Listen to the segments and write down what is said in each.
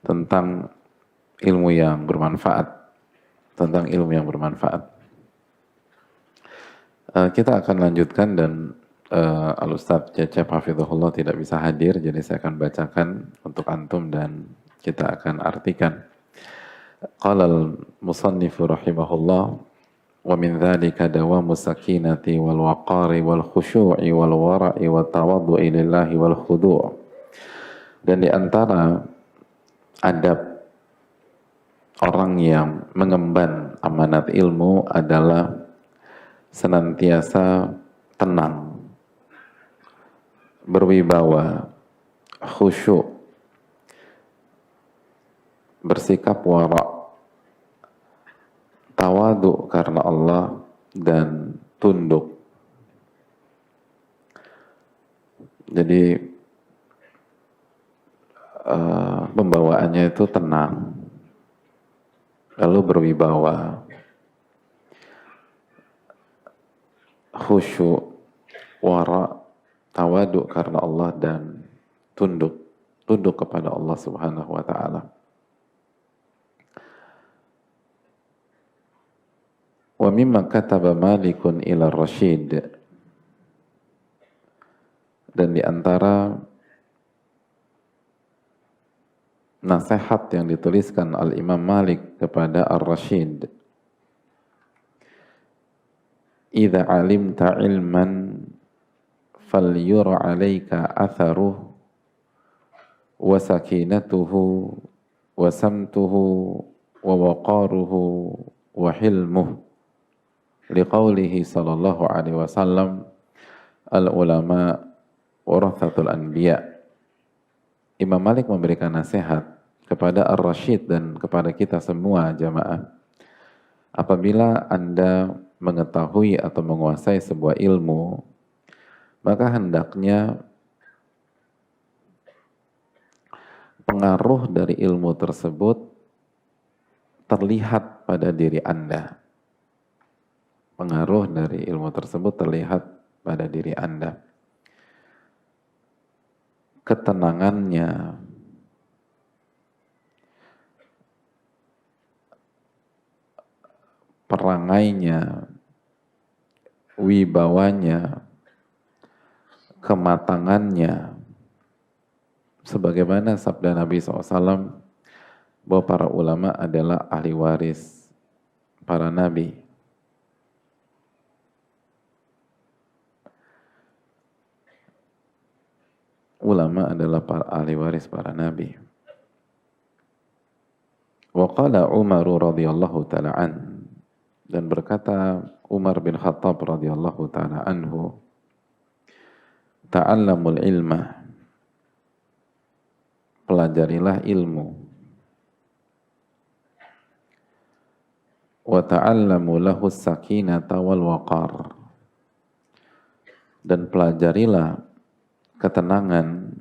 tentang ilmu yang bermanfaat, tentang ilmu yang bermanfaat. Kita akan lanjutkan dan Al-Ustadz Cecep Hafizahullah tidak bisa hadir, jadi saya akan bacakan untuk antum dan kita akan artikan. Qala al-musannifu rahimahullah wa min dhalika dawamu sakinati wal waqari wal khushu'i wal wara'i wa tawaddu'i lillahi wal khudu'. Dan di antara adab orang yang mengemban amanat ilmu adalah senantiasa tenang, berwibawa, khusyuk, bersikap wara', tawadu karena Allah, dan tunduk. Jadi pembawaannya itu tenang, lalu berwibawa, khusyuk, wara', tawadu karena Allah, dan tunduk kepada Allah Subhanahu wa ta'ala. Wa mimma kataba Malikun ila Rashid, dan di antara nasihat yang dituliskan Al-Imam Malik kepada Ar-Rashid, idza alimta ilman falyura 'alaika atharuhu wa sakinatuhu wa samtuhu wa waqaruhu wa hilmuhu, liqaulihi sallallahu alaihi wasallam, al-ulama warathatul anbiya. Imam Malik memberikan nasihat kepada Ar-Rashid dan kepada kita semua jamaah. Apabila Anda mengetahui atau menguasai sebuah ilmu, maka hendaknya pengaruh dari ilmu tersebut terlihat pada diri Anda. Pengaruh dari ilmu tersebut terlihat pada diri Anda. Ketenangannya, perangainya, wibawanya, kematangannya, sebagaimana sabda Nabi SAW bahwa para ulama adalah ahli waris para nabi. Ulama adalah para ahli waris para nabi. Wa qala Umar radhiyallahu ta'ala an, dan berkata Umar bin Khattab radhiyallahu ta'ala anhu, ta'allamul ilma, pelajarilah ilmu, wa ta'allamu lahu sakinata wal waqar, dan pelajarilah ketenangan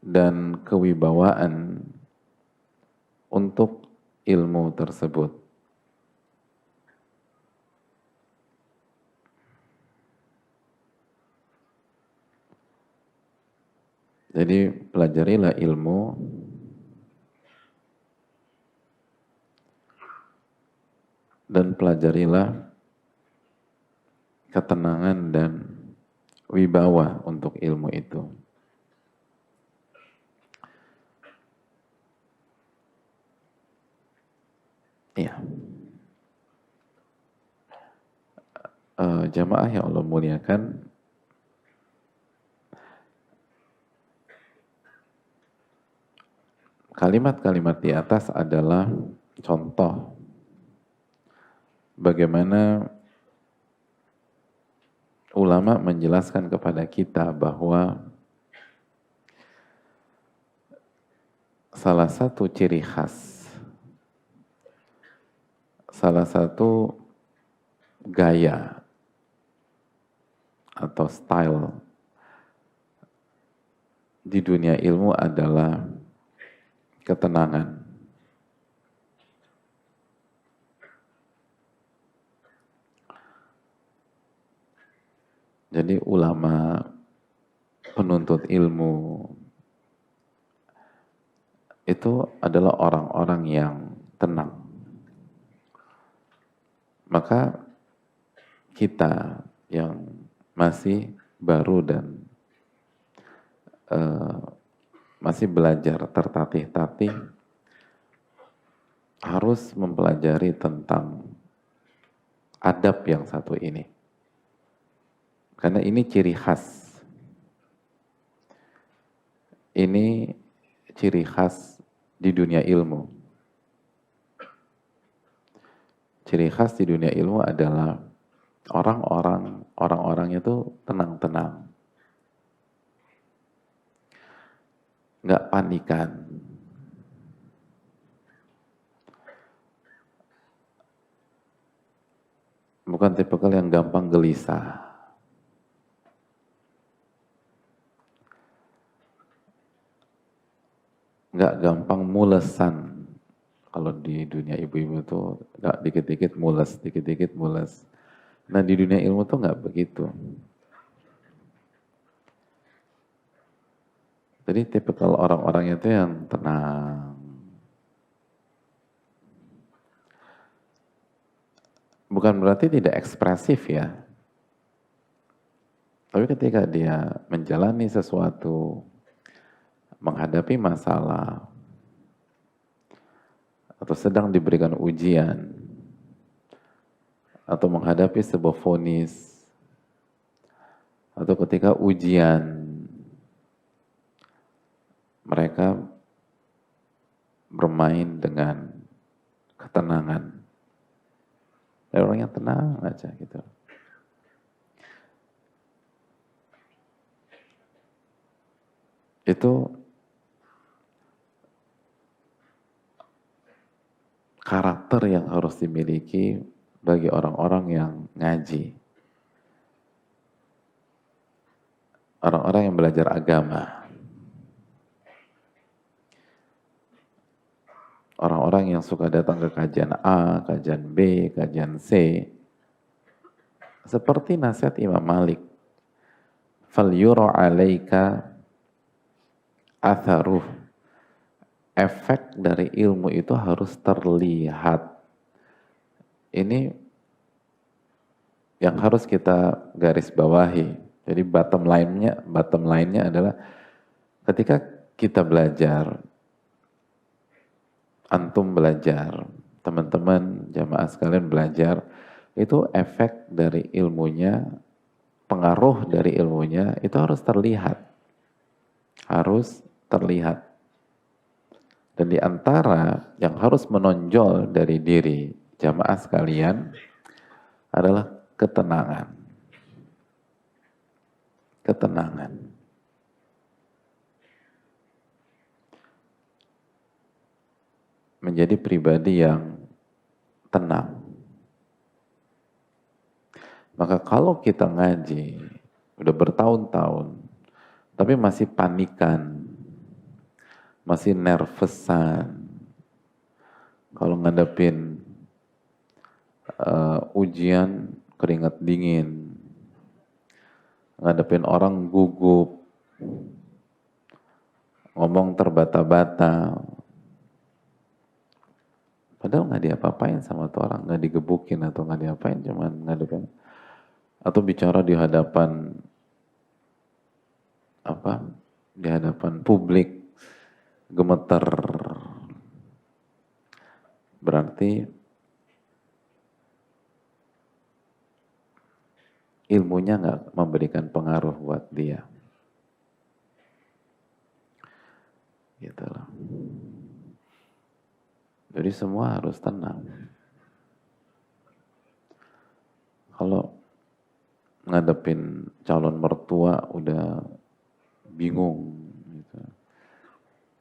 dan kewibawaan untuk ilmu tersebut. Jadi pelajarilah ilmu dan pelajarilah ketenangan dan wibawa untuk ilmu itu. Iya. Jamaah yang Allah muliakan, kalimat-kalimat di atas adalah contoh bagaimana ulama menjelaskan kepada kita bahwa salah satu ciri khas, salah satu gaya atau style di dunia ilmu adalah ketenangan. Jadi ulama, penuntut ilmu, itu itu adalah orang-orang yang tenang. Maka kita yang masih baru dan masih belajar tertatih-tatih harus mempelajari tentang adab yang satu ini. Karena ini ciri khas. Ini ciri khas di dunia ilmu. Ciri khas di dunia ilmu adalah orang-orang itu tenang-tenang. Nggak panikan. Bukan tipikal yang gampang gelisah. Nggak gampang mulesan. Kalau di dunia ibu-ibu tuh nggak dikit-dikit mules, dikit-dikit mules. Nah di dunia ilmu tuh nggak begitu. Jadi tipikal orang-orang itu yang tenang. Bukan berarti tidak ekspresif ya. Tapi ketika dia menjalani sesuatu, menghadapi masalah, atau sedang diberikan ujian, atau menghadapi sebuah vonis, atau ketika ujian, mereka bermain dengan ketenangan. Dan orangnya tenang aja gitu. Itu karakter yang harus dimiliki bagi orang-orang yang ngaji. Orang-orang yang belajar agama. Orang-orang yang suka datang ke kajian A, kajian B, kajian C. Seperti nasihat Imam Malik. فَلْيُرَ عَلَيْكَ atharuh. Efek dari ilmu itu harus terlihat. Ini yang harus kita garis bawahi. Jadi bottom line-nya adalah ketika kita belajar, antum belajar, teman-teman jamaah sekalian belajar, itu efek dari ilmunya, pengaruh dari ilmunya itu harus terlihat. Harus terlihat. Dan di antara yang harus menonjol dari diri jamaah sekalian adalah ketenangan. Ketenangan. Menjadi pribadi yang tenang. Maka kalau kita ngaji, udah bertahun-tahun, tapi masih panikan, masih nervousan, kalau ngadepin ujian keringat dingin, ngadepin orang gugup, ngomong terbata-bata, padahal nggak diapa-apain sama tuh orang, nggak digebukin atau nggak diapain, cuman ngadepin, atau bicara di hadapan di hadapan publik, gemeter, berarti ilmunya nggak memberikan pengaruh buat dia. Gitu loh. Jadi semua harus tenang. Kalau ngadepin calon mertua udah bingung, gitu.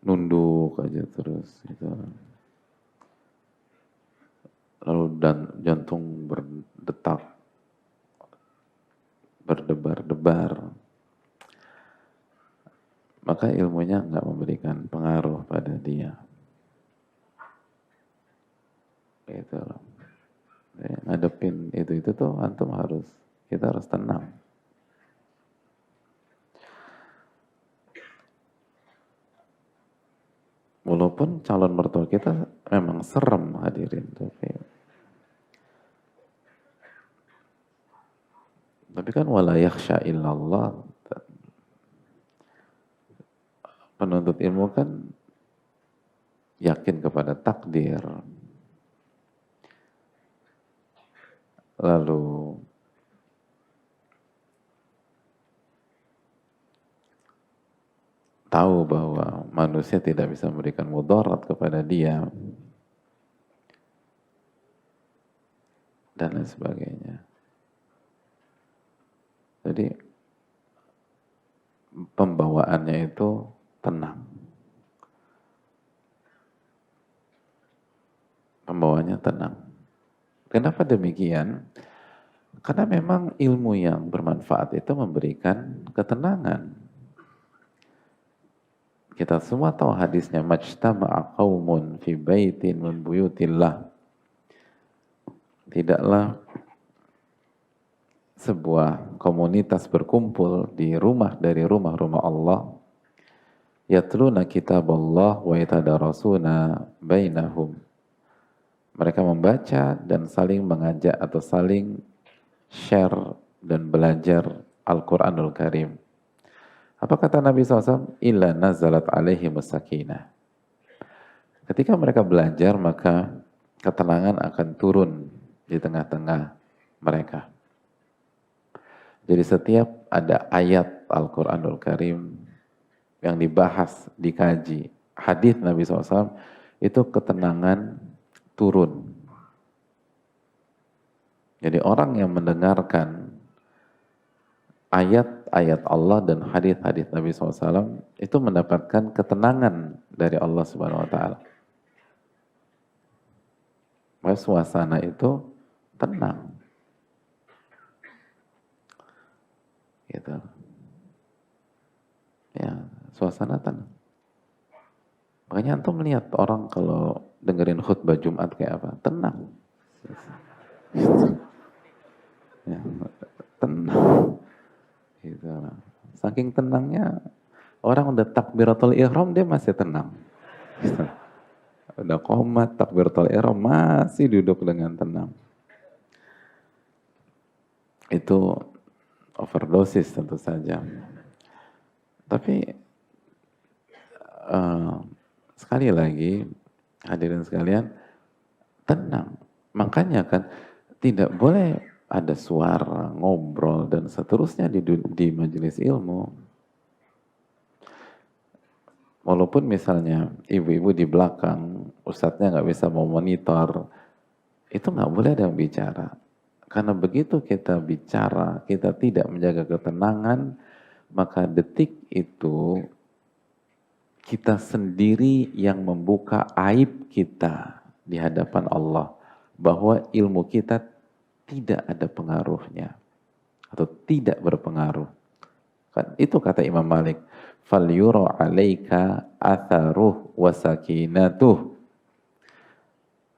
Nunduk aja terus, gitu. Lalu jantung berdetak, berdebar-debar, maka ilmunya nggak memberikan pengaruh pada dia. Gitu loh. Ngadepin itu tuh antum kita harus tenang. Walaupun calon mertua kita memang serem hadirin, tapi kan wala yakhsha illallah, penuntut ilmu kan yakin kepada takdir, lalu tahu bahwa manusia tidak bisa memberikan mudarat kepada dia, dan lain sebagainya. Jadi pembawaannya itu tenang. Pembawaannya tenang. Kenapa demikian? Karena memang ilmu yang bermanfaat itu memberikan ketenangan. Kita semua tahu hadisnya, majtama'a qaumun fi baitin min buyutillah. Tidaklah sebuah komunitas berkumpul di rumah dari rumah-rumah Allah, yatluna kitaballah wa yatadarasuna bainahum. Mereka membaca dan saling mengajak atau saling share dan belajar Al-Quranul Karim. Apa kata Nabi SAW? Illa nazalat alaihimus sakinah. Ketika mereka belajar, maka ketenangan akan turun di tengah-tengah mereka. Jadi setiap ada ayat Al-Quranul Karim yang dibahas, dikaji, hadis Nabi SAW, itu ketenangan turun. Jadi orang yang mendengarkan ayat-ayat Allah dan hadis-hadis Nabi SAW itu mendapatkan ketenangan dari Allah Subhanahu Wa Taala. Suasana itu tenang, gitu. Ya, suasana tenang. Makanya antum melihat orang kalau dengerin khutbah Jumat kayak apa, tenang. Ya, tenang. Gitu. Saking tenangnya, orang udah takbiratul ihram dia masih tenang. Gitu. Udah qomat, takbiratul ihram masih duduk dengan tenang. Itu overdosis tentu saja. Tapi sekali lagi, hadirin sekalian, tenang. Makanya kan tidak boleh ada suara, ngobrol, dan seterusnya di majelis ilmu. Walaupun misalnya ibu-ibu di belakang, ustadznya nggak bisa memonitor, itu nggak boleh ada yang bicara. Karena begitu kita bicara, kita tidak menjaga ketenangan, maka detik itu kita sendiri yang membuka aib kita di hadapan Allah. Bahwa ilmu kita tidak ada pengaruhnya. Atau tidak berpengaruh. Kan itu kata Imam Malik. فَلْيُرَ عَلَيْكَ أَثَرُهُ وَسَكِينَتُهُ.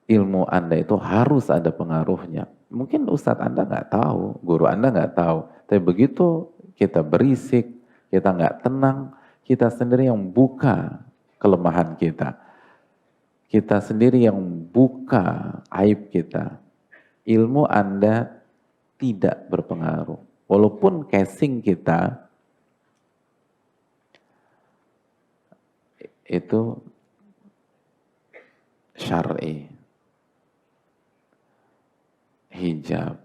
Ilmu Anda itu harus ada pengaruhnya. Mungkin Ustadz Anda nggak tahu, guru Anda nggak tahu. Tapi begitu kita berisik, kita nggak tenang, kita sendiri yang buka kelemahan kita. Kita sendiri yang buka aib kita. Ilmu Anda tidak berpengaruh. Walaupun casing kita itu syar'i, hijab,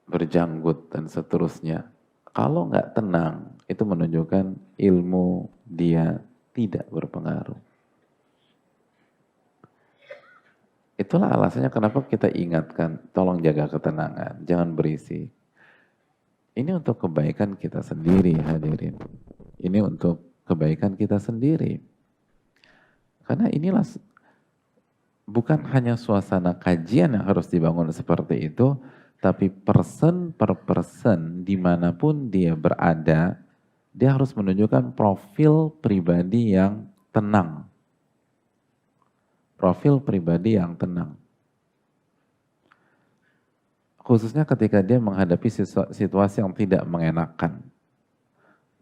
berjanggut, dan seterusnya. Kalau nggak tenang, itu menunjukkan ilmu dia tidak berpengaruh. Itulah alasannya kenapa kita ingatkan, tolong jaga ketenangan, jangan berisik. Ini untuk kebaikan kita sendiri, hadirin. Ini untuk kebaikan kita sendiri. Karena inilah bukan hanya suasana kajian yang harus dibangun seperti itu, tapi person per person dimanapun dia berada, dia harus menunjukkan profil pribadi yang tenang. Profil pribadi yang tenang. Khususnya ketika dia menghadapi situasi yang tidak mengenakan.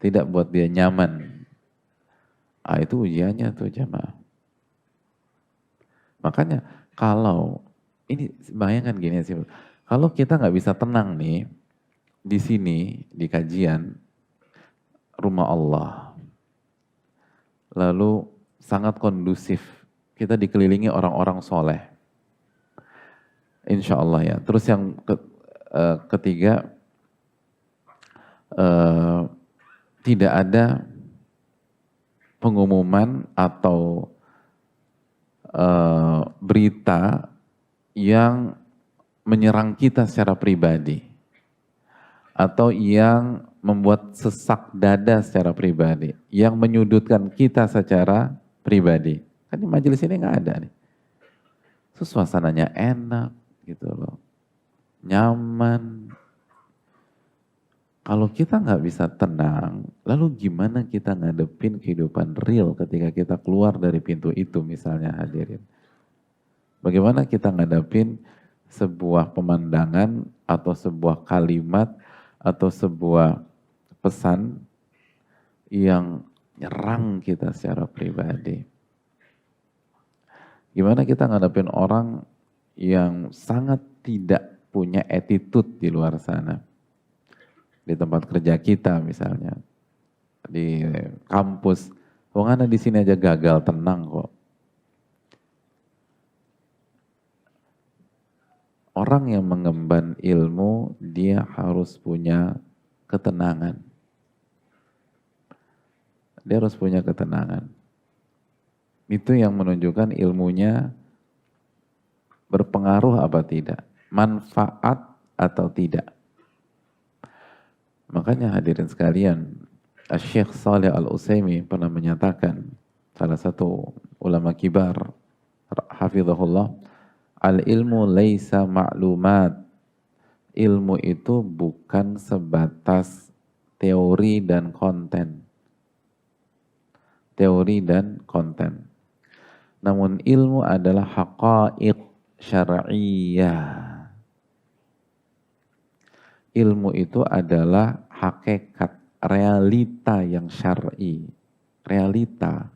Tidak buat dia nyaman. Ah, itu ujiannya tuh jamaah. Makanya kalau ini bayangkan gini sih, kalau kita nggak bisa tenang nih di sini di kajian rumah Allah, lalu sangat kondusif, kita dikelilingi orang-orang soleh, insya Allah ya. Terus yang ketiga, eh, tidak ada pengumuman atau berita yang menyerang kita secara pribadi atau yang membuat sesak dada secara pribadi, yang menyudutkan kita secara pribadi. Kan di majelis ini nggak ada nih. Terus suasananya enak gitu loh, nyaman. Kalau kita nggak bisa tenang, lalu gimana kita ngadepin kehidupan real ketika kita keluar dari pintu itu misalnya hadirin. Bagaimana kita ngadepin sebuah pemandangan atau sebuah kalimat atau sebuah pesan yang nyerang kita secara pribadi. Gimana kita ngadepin orang yang sangat tidak punya attitude di luar sana. Di tempat kerja kita misalnya, di kampus. Wong ana di sini aja gagal tenang kok. Orang yang mengemban ilmu, dia harus punya ketenangan. Dia harus punya ketenangan. Itu yang menunjukkan ilmunya berpengaruh apa tidak, manfaat atau tidak. Makanya hadirin sekalian, Syekh Saleh Al-Utsaimin pernah menyatakan, salah satu ulama kibar, hafizahullah, al-ilmu laisa ma'lumat. Ilmu itu bukan sebatas teori dan konten. Teori dan konten. Namun ilmu adalah haqaiq syar'iyyah. Ilmu itu adalah hakikat, realita yang syar'i. Realita.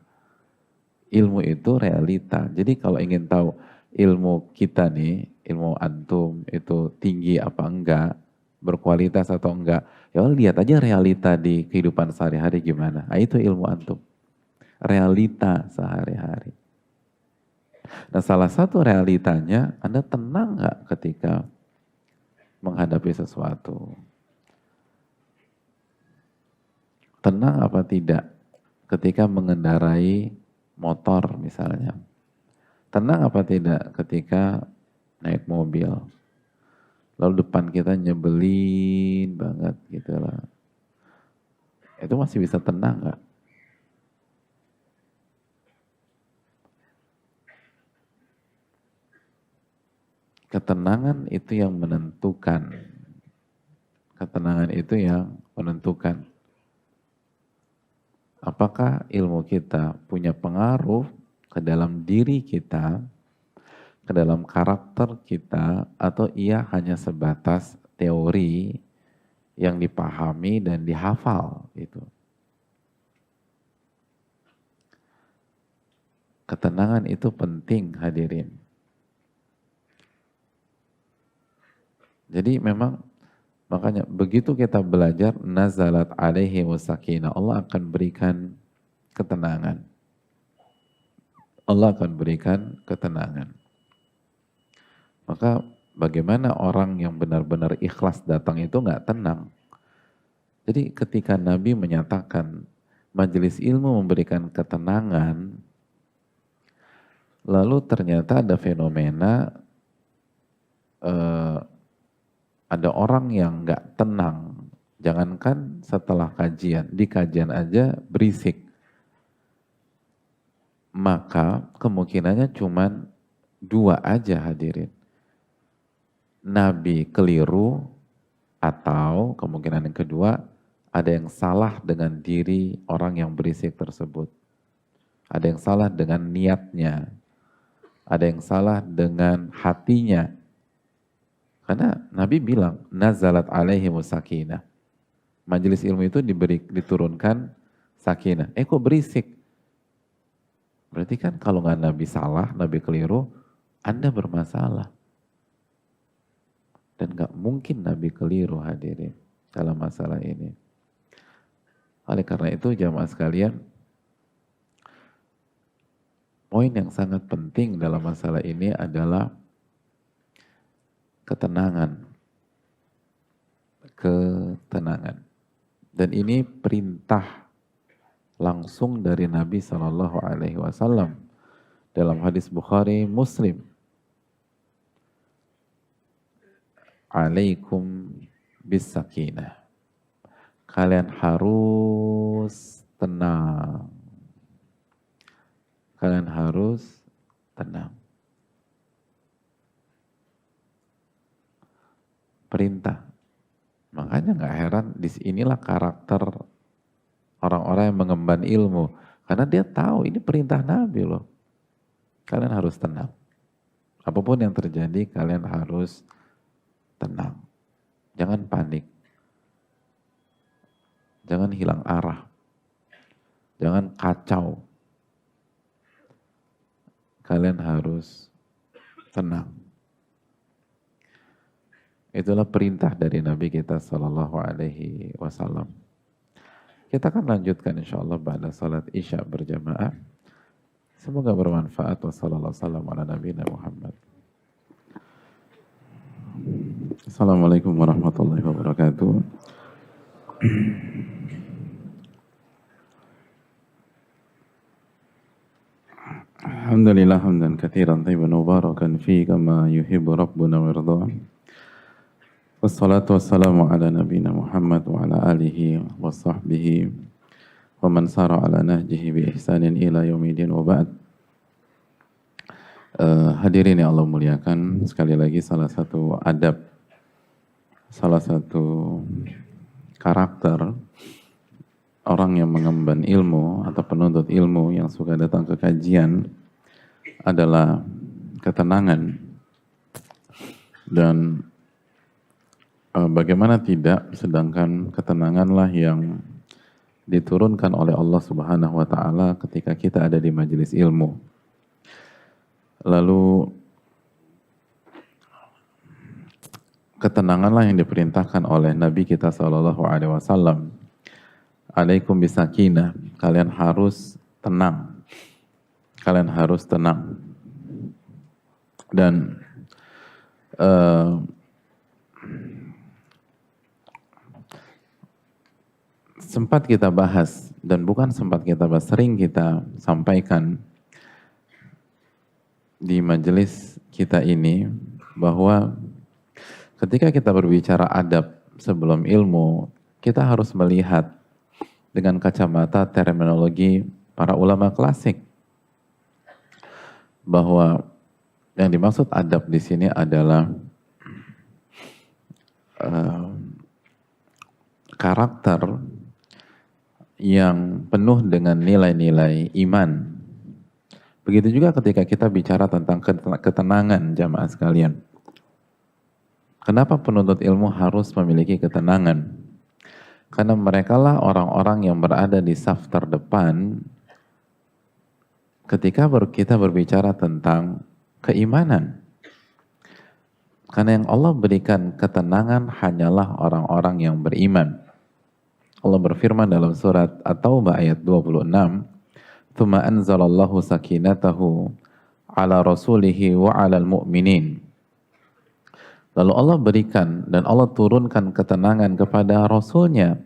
Ilmu itu realita. Jadi kalau ingin tahu ilmu kita nih, ilmu antum itu tinggi apa enggak, berkualitas atau enggak, ya lihat aja realita di kehidupan sehari-hari gimana. Nah, itu ilmu antum. Realita sehari-hari. Nah, salah satu realitanya, Anda tenang nggak ketika menghadapi sesuatu? Tenang apa tidak ketika mengendarai motor misalnya? Tenang apa tidak ketika naik mobil? Lalu depan kita nyebelin banget gitu lah. Itu masih bisa tenang nggak? Ketenangan itu yang menentukan. Ketenangan itu yang menentukan. Apakah ilmu kita punya pengaruh ke dalam diri kita, ke dalam karakter kita, atau ia hanya sebatas teori yang dipahami dan dihafal itu. Ketenangan itu penting hadirin. Jadi memang makanya begitu kita belajar nazalat alaihi wasakinah, Allah akan berikan ketenangan. Allah akan berikan ketenangan. Maka bagaimana orang yang benar-benar ikhlas datang itu nggak tenang. Jadi ketika Nabi menyatakan majelis ilmu memberikan ketenangan, lalu ternyata ada fenomena ada orang yang nggak tenang, jangankan setelah kajian, di kajian aja berisik. Maka kemungkinannya cuma dua aja hadirin. Nabi keliru atau kemungkinan yang kedua, ada yang salah dengan diri orang yang berisik tersebut. Ada yang salah dengan niatnya. Ada yang salah dengan hatinya. Karena Nabi bilang, nazalat alaihi sakinah. Majelis ilmu itu diturunkan sakinah. Kok berisik? Berarti kan kalau nggak Nabi salah, Nabi keliru, Anda bermasalah. Dan nggak mungkin Nabi keliru hadirin dalam masalah ini. Oleh karena itu jamaah sekalian, poin yang sangat penting dalam masalah ini adalah ketenangan. Ketenangan. Dan ini perintah langsung dari Nabi Shallallahu Alaihi Wasallam dalam hadis Bukhari Muslim. Alaikum bis sakinah. Kalian harus tenang. Kalian harus tenang. Perintah. Makanya nggak heran, disinilah karakter orang-orang yang mengemban ilmu. Karena dia tahu ini perintah Nabi loh. Kalian harus tenang. Apapun yang terjadi, kalian harus tenang. Jangan panik. Jangan hilang arah. Jangan kacau. Kalian harus tenang. Itulah perintah dari Nabi kita Sallallahu Alaihi Wasallam. Kita akan lanjutkan insyaAllah pada salat Isya berjamaah. Semoga bermanfaat. Wassalamualaikum warahmatullahi wabarakatuh. Assalamualaikum warahmatullahi wabarakatuh. Alhamdulillah hamdan katsiran thayyiban mubarakan fi kama yuhibbu rabbuna wa yarda. Wassalatu wassalamu ala nabiyyina Muhammad wa ala alihi wa sahbihi wa man sara ala nahjihi bi ihsanin ila yaumidin wa ba'd. Hadirin yang Allah muliakan, sekali lagi salah satu adab, salah satu karakter orang yang mengemban ilmu atau penuntut ilmu yang suka datang ke kajian adalah ketenangan. Dan bagaimana tidak, sedangkan ketenanganlah yang diturunkan oleh Allah Subhanahu wa taala ketika kita ada di majelis ilmu. Lalu ketenanganlah yang diperintahkan oleh Nabi kita Shallallahu Alaihi Wasallam. Alaikum bisakinah, kalian harus tenang. Kalian harus tenang. Dan sempat kita bahas, dan bukan sempat kita bahas, sering kita sampaikan di majelis kita ini, bahwa ketika kita berbicara adab sebelum ilmu, kita harus melihat dengan kacamata terminologi para ulama klasik, bahwa yang dimaksud adab di sini adalah karakter yang penuh dengan nilai-nilai iman. Begitu juga ketika kita bicara tentang ketenangan jamaah sekalian. Kenapa penuntut ilmu harus memiliki ketenangan? Karena merekalah orang-orang yang berada di saf terdepan ketika kita berbicara tentang keimanan. Karena yang Allah berikan ketenangan hanyalah orang-orang yang beriman. Allah berfirman dalam surat At-Taubah ayat 26, "Tsumma anzalallahu sakinatahu ala rasulihi wa 'alal mu'minin." Lalu Allah berikan dan Allah turunkan ketenangan kepada Rasulnya,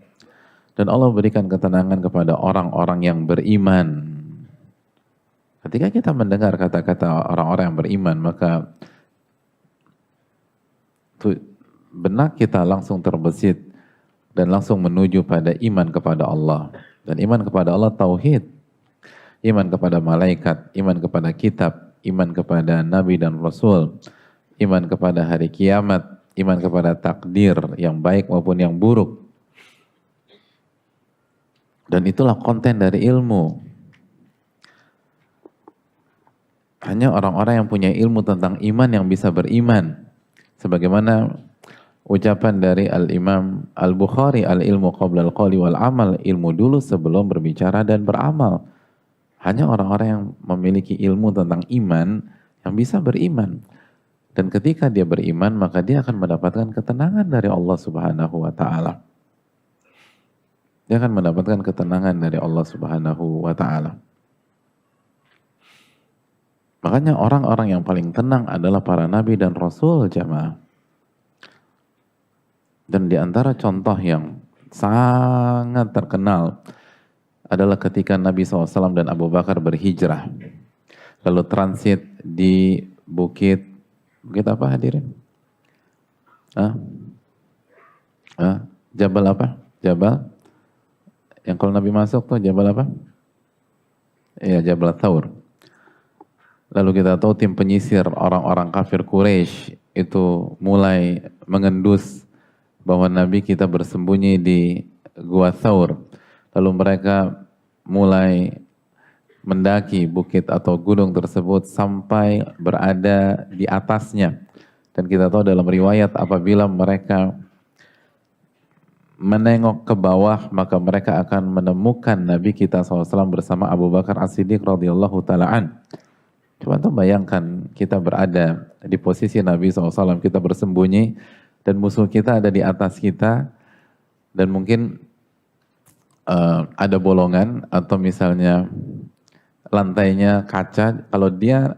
dan Allah berikan ketenangan kepada orang-orang yang beriman. Ketika kita mendengar kata-kata orang-orang yang beriman, maka benak kita langsung terbesit dan langsung menuju pada iman kepada Allah. Dan iman kepada Allah tauhid, iman kepada malaikat, iman kepada kitab, iman kepada nabi dan rasul, iman kepada hari kiamat, iman kepada takdir yang baik maupun yang buruk. Dan itulah konten dari ilmu. Hanya orang-orang yang punya ilmu tentang iman yang bisa beriman. Sebagaimana ucapan dari Al-Imam Al-Bukhari, al-ilmu qabla al-qawli wal amal, ilmu dulu sebelum berbicara dan beramal. Hanya orang-orang yang memiliki ilmu tentang iman yang bisa beriman. Dan ketika dia beriman, maka dia akan mendapatkan ketenangan dari Allah Subhanahu wa taala. Dia akan mendapatkan ketenangan dari Allah Subhanahu wa taala. Makanya orang-orang yang paling tenang adalah para nabi dan rasul, jamaah. Dan di antara contoh yang sangat terkenal adalah ketika Nabi SAW dan Abu Bakar berhijrah. Lalu transit di bukit apa hadirin? Jabal apa? Jabal? Yang kalau Nabi masuk tuh Jabal apa? Iya, Jabal Thaur. Lalu kita tahu tim penyisir orang-orang kafir Quraisy itu mulai mengendus bahwa Nabi kita bersembunyi di Gua Thaur. Lalu mereka mulai mendaki bukit atau gunung tersebut sampai berada di atasnya. Dan kita tahu dalam riwayat apabila mereka menengok ke bawah, maka mereka akan menemukan Nabi kita SAW bersama Abu Bakar As-Siddiq radhiyallahu ta'ala. Coba tuh bayangkan kita berada di posisi Nabi SAW, kita bersembunyi dan musuh kita ada di atas kita dan mungkin ada bolongan atau misalnya lantainya kaca,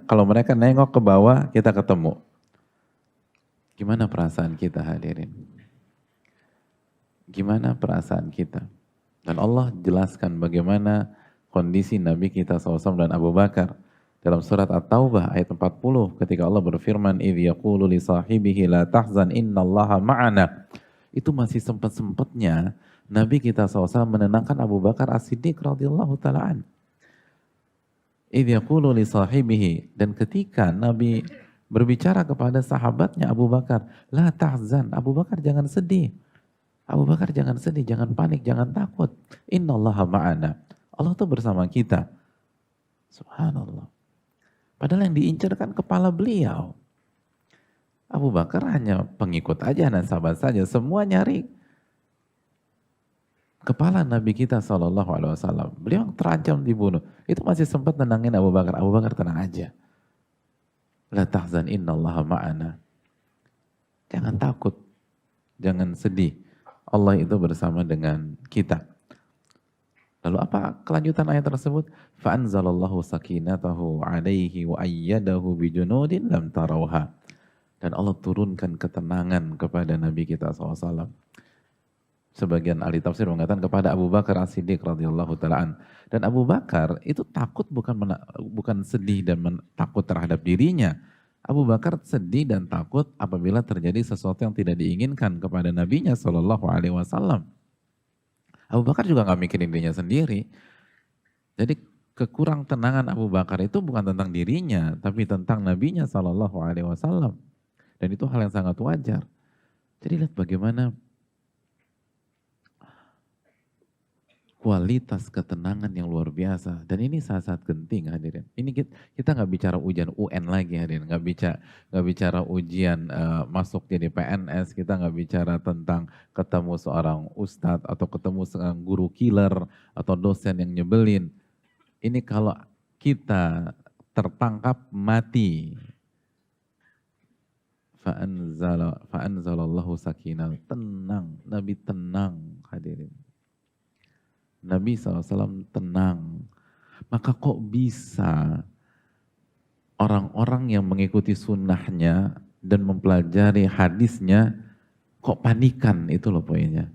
kalau mereka nengok ke bawah kita ketemu. Gimana perasaan kita hadirin? Gimana perasaan kita? Dan Allah jelaskan bagaimana kondisi Nabi kita SAW dan Abu Bakar. Dalam surat At-Taubah ayat 40 ketika Allah berfirman, "Idz yaqulu li sahibihi la tahzan innallaha ma'ana." Itu masih sempat-sempatnya Nabi kita SAW menenangkan Abu Bakar As-Siddiq radhiyallahu ta'ala an. Idz yaqulu li sahibihi, dan ketika Nabi berbicara kepada sahabatnya Abu Bakar, "La tahzan." Abu Bakar jangan sedih. Abu Bakar jangan sedih, jangan panik, jangan takut. Innallaha ma'ana. Allah tuh bersama kita. Subhanallah. Padahal yang diincar kan kepala beliau. Abu Bakar hanya pengikut aja, nasabah saja. Semua nyari kepala Nabi kita SAW. Beliau terancam dibunuh. Itu masih sempat tenangin Abu Bakar. Abu Bakar tenang aja. La tahzan innallaha ma'ana. Jangan takut. Jangan sedih. Allah itu bersama dengan kita. Lalu apa kelanjutan ayat tersebut? Fa'anzalallahu sakinatahu alaihi wa ayyadahu bijunudin lam tarawha. Dan Allah turunkan ketenangan kepada Nabi kita SAW. Sebagian ahli tafsir mengatakan kepada Abu Bakar As-Siddiq radhiyallahu ta'ala. Dan Abu Bakar itu takut bukan sedih dan takut terhadap dirinya. Abu Bakar sedih dan takut apabila terjadi sesuatu yang tidak diinginkan kepada Nabinya SAW. Abu Bakar juga gak mikirin dirinya sendiri. Jadi kekurang tenangan Abu Bakar itu bukan tentang dirinya, tapi tentang Nabinya SAW. Dan itu hal yang sangat wajar. Jadi lihat bagaimana kualitas ketenangan yang luar biasa. Dan ini saat-saat genting hadirin. Ini kita nggak bicara ujian UN lagi hadirin. Nggak bicara ujian masuk jadi PNS. Kita nggak bicara tentang ketemu seorang ustadz atau ketemu seorang guru killer atau dosen yang nyebelin. Ini kalau kita tertangkap mati. Fa'anzalallahu sakinah. Tenang. Nabi tenang hadirin. Nabi SAW tenang. Maka kok bisa orang-orang yang mengikuti sunnahnya dan mempelajari hadisnya kok panikan, itu loh poinnya.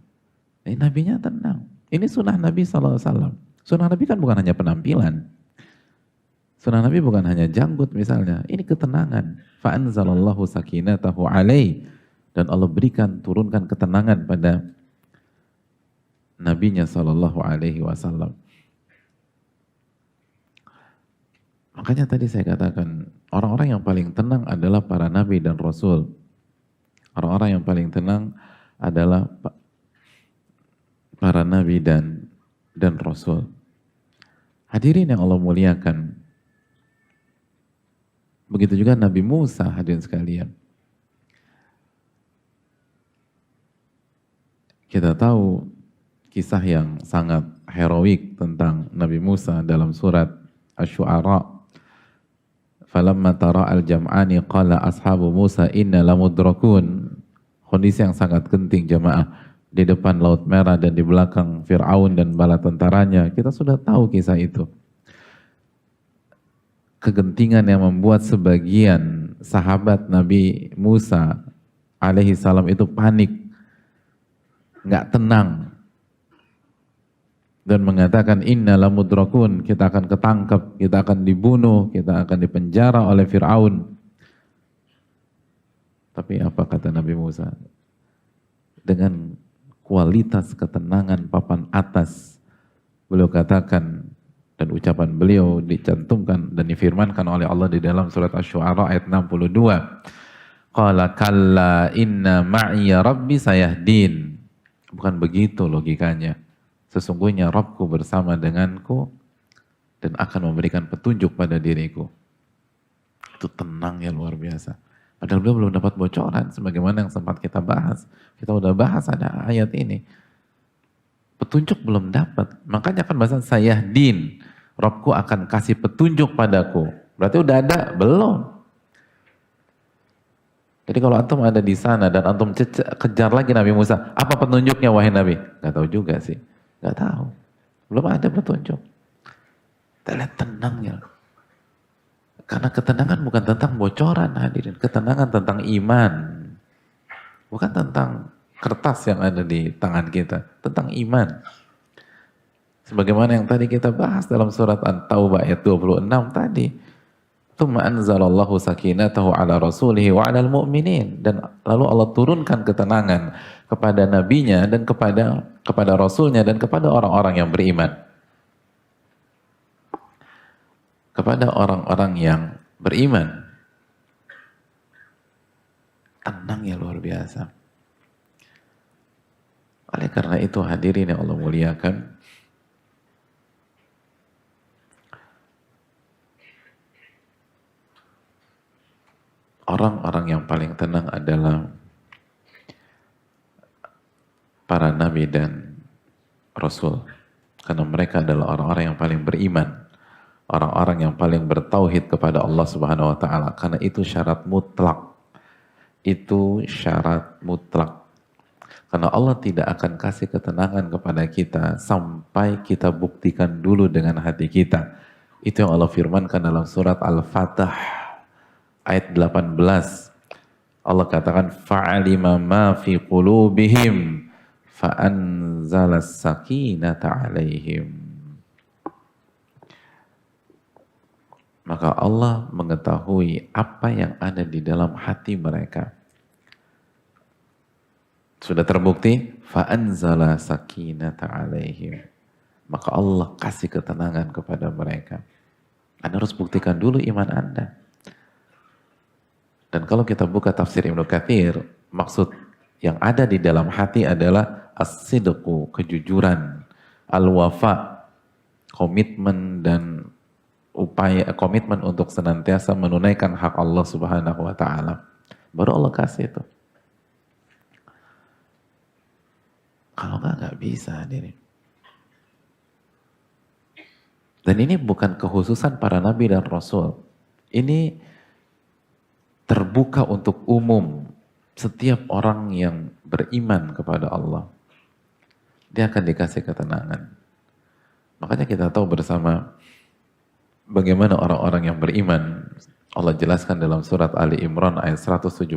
Ini Nabinya tenang. Ini sunnah Nabi SAW. Sunnah Nabi kan bukan hanya penampilan. Sunnah Nabi bukan hanya janggut misalnya. Ini ketenangan. Fa'anzalallahu sakinatahu alaih. Dan Allah turunkan ketenangan pada Nabinya SAW. Makanya tadi saya katakan, orang-orang yang paling tenang adalah para Nabi dan Rasul. Orang-orang yang paling tenang adalah para Nabi dan Rasul. Hadirin yang Allah muliakan. Begitu juga Nabi Musa, hadirin sekalian. Kita tahu kisah yang sangat heroik tentang Nabi Musa dalam surat Asy-Syu'ara. Falamma tara al-jam'ani qala ashabu Musa inna lamudrakun. Kondisi yang sangat genting jamaah. Di depan Laut Merah dan di belakang Fir'aun dan bala tentaranya. Kita sudah tahu kisah itu. Kegentingan yang membuat sebagian sahabat Nabi Musa alaihi salam itu panik, nggak tenang, dan mengatakan inna lamudrakun, kita akan ketangkep, kita akan dibunuh, kita akan dipenjara oleh Fir'aun. Tapi apa kata Nabi Musa? Dengan kualitas ketenangan papan atas, beliau katakan, dan ucapan beliau dicantumkan dan difirmankan oleh Allah di dalam surat Asy-Syu'ara ayat 62. Qala kalla inna ma'iya rabbi sayahdin. Bukan begitu logikanya. Sesungguhnya Rabbku bersama denganku dan akan memberikan petunjuk pada diriku. Itu tenangnya luar biasa. Padahal beliau belum dapat bocoran sebagaimana yang sempat kita bahas. Kita udah bahas ada ayat ini. Petunjuk belum dapat. Makanya kan bahasa sayahdin. Rabbku akan kasih petunjuk padaku. Berarti udah ada? Belum. Jadi kalau antum ada di sana dan antum kejar lagi Nabi Musa, apa petunjuknya wahai Nabi? Gak tahu juga sih. Gak tahu. Belum ada petunjuk. Kita lihat tenangnya. Karena ketenangan bukan tentang bocoran hadirin. Ketenangan tentang iman. Bukan tentang kertas yang ada di tangan kita. Tentang iman. Sebagaimana yang tadi kita bahas dalam surat At-Taubah ayat 26 tadi. Tsumma anzalallahu sakinatahu ala rasulihi wa ala al-mu'minin. Dan lalu Allah turunkan ketenangan kepada nabinya dan kepada rasulnya dan kepada orang-orang yang beriman. Kepada orang-orang yang beriman. Tenangnya luar biasa. Oleh karena itu hadirin yang Allah muliakan, orang-orang yang paling tenang adalah para nabi dan rasul. Karena mereka adalah orang-orang yang paling beriman. Orang-orang yang paling bertauhid kepada Allah Subhanahu wa taala. Karena itu syarat mutlak. Itu syarat mutlak. Karena Allah tidak akan kasih ketenangan kepada kita sampai kita buktikan dulu dengan hati kita. Itu yang Allah firmankan dalam surat Al-Fatah ayat 18. Allah katakan fa'alima ma fi qulubihim fa'anzalas sakinata 'alaihim. Maka Allah mengetahui apa yang ada di dalam hati mereka. Sudah terbukti fa'anzala sakinata 'alaihim. Maka Allah kasih ketenangan kepada mereka. Anda harus buktikan dulu iman Anda. Dan kalau kita buka tafsir Ibnu Katsir, maksud yang ada di dalam hati adalah as-sidqu, kejujuran, al-wafa, komitmen dan upaya, komitmen untuk senantiasa menunaikan hak Allah Subhanahu wa taala. Baru Allah kasih itu. Kalau nggak bisa hadirin. Dan ini bukan kekhususan para nabi dan rasul. Ini terbuka untuk umum. Setiap orang yang beriman kepada Allah, dia akan dikasih ketenangan. Makanya kita tahu bersama bagaimana orang-orang yang beriman. Allah jelaskan dalam surat Ali Imran ayat 173.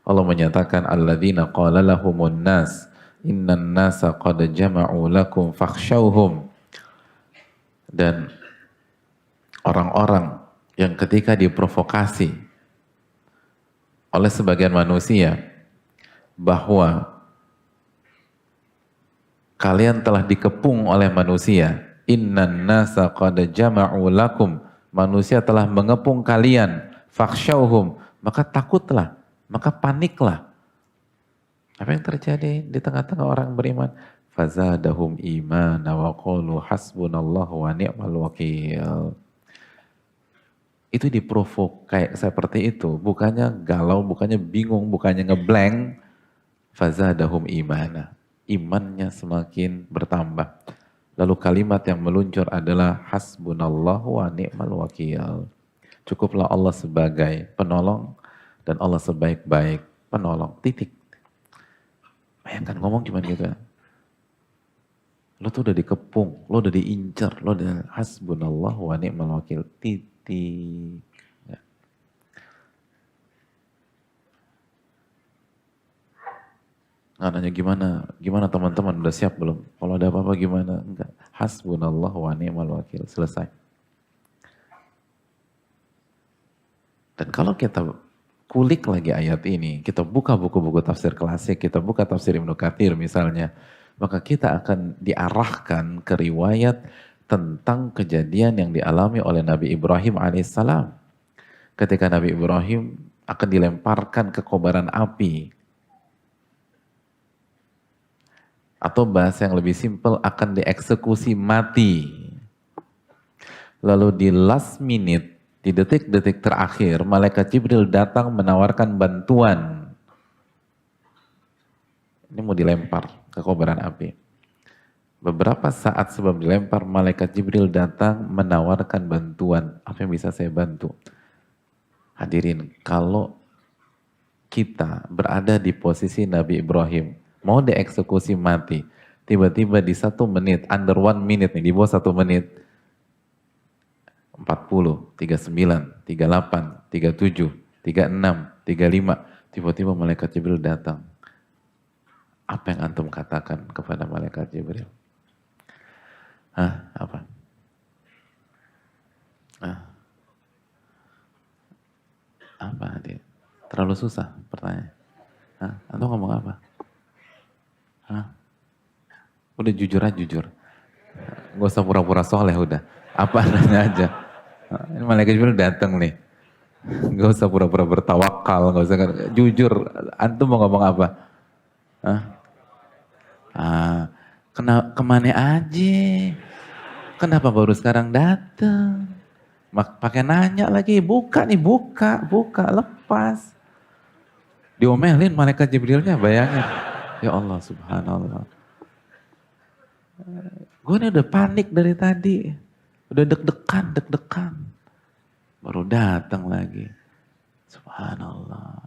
Allah menyatakan alladzina qala lahumun nas innan nasa qad jama'u lakum fakhshawhum. Dan orang-orang yang ketika diprovokasi oleh sebagian manusia bahwa kalian telah dikepung oleh manusia, innan nasa qad jama'u lakum, manusia telah mengepung kalian, fakhshawhum, maka takutlah, maka paniklah. Apa yang terjadi di tengah-tengah orang beriman? Fazadahum imana wa qalu hasbunallahu wa ni'mal wakil. Itu diprovok kayak seperti itu, bukannya galau, bukannya bingung, bukannya ngeblank. Fazadahum imana, imannya semakin bertambah. Lalu kalimat yang meluncur adalah hasbunallahu wa ni'mal wakil. Cukuplah Allah sebagai penolong dan Allah sebaik-baik penolong. Titik. Bayangkan ngomong gimana gitu. Lo tuh udah dikepung, lo udah diincar, lo udah hasbunallahu wa ni'mal wakil. Titik. Ya. Nggak nanya gimana teman-teman udah siap belum? Kalau ada apa-apa gimana? Enggak. Hasbunallahu wa ni'mal wakil. Selesai. Dan kalau kita kulik lagi ayat ini, kita buka buku-buku tafsir klasik, kita buka tafsir Ibnu Katsir misalnya, maka kita akan diarahkan ke riwayat tentang kejadian yang dialami oleh Nabi Ibrahim alaihissalam. Ketika Nabi Ibrahim akan dilemparkan ke kobaran api, atau bahasa yang lebih simpel akan dieksekusi mati. Lalu di last minute, di detik-detik terakhir, malaikat Jibril datang menawarkan bantuan. Ini mau dilempar ke kobaran api. Beberapa saat sebelum dilempar, malaikat Jibril datang menawarkan bantuan. Apa yang bisa saya bantu? Hadirin, kalau kita berada di posisi Nabi Ibrahim, mau dieksekusi mati, tiba-tiba di 1 menit, under 1 minute nih, di bawah 1 menit, 40, 39, 38, 37, 36, 35, tiba-tiba malaikat Jibril datang. Apa yang antum katakan kepada malaikat Jibril? Hah? Apa? Hah? Apa hadir? Terlalu susah pertanyaan. Hah? Antum ngomong apa? Hah? Udah jujur aja jujur. Gak usah pura-pura soleh udah. Apa nanya aja. Ini malaikat Jibril datang nih. Gak usah pura-pura bertawakal, gak usah jujur. Antum mau ngomong apa? Hah? Kemana aja? Kenapa baru sekarang datang? Pakai nanya lagi, buka nih, buka, lepas. Diomelin malaikat Jibrilnya, bayangin. Ya Allah, subhanallah. Gue ini udah panik dari tadi. Udah deg-degan. Baru datang lagi. Subhanallah.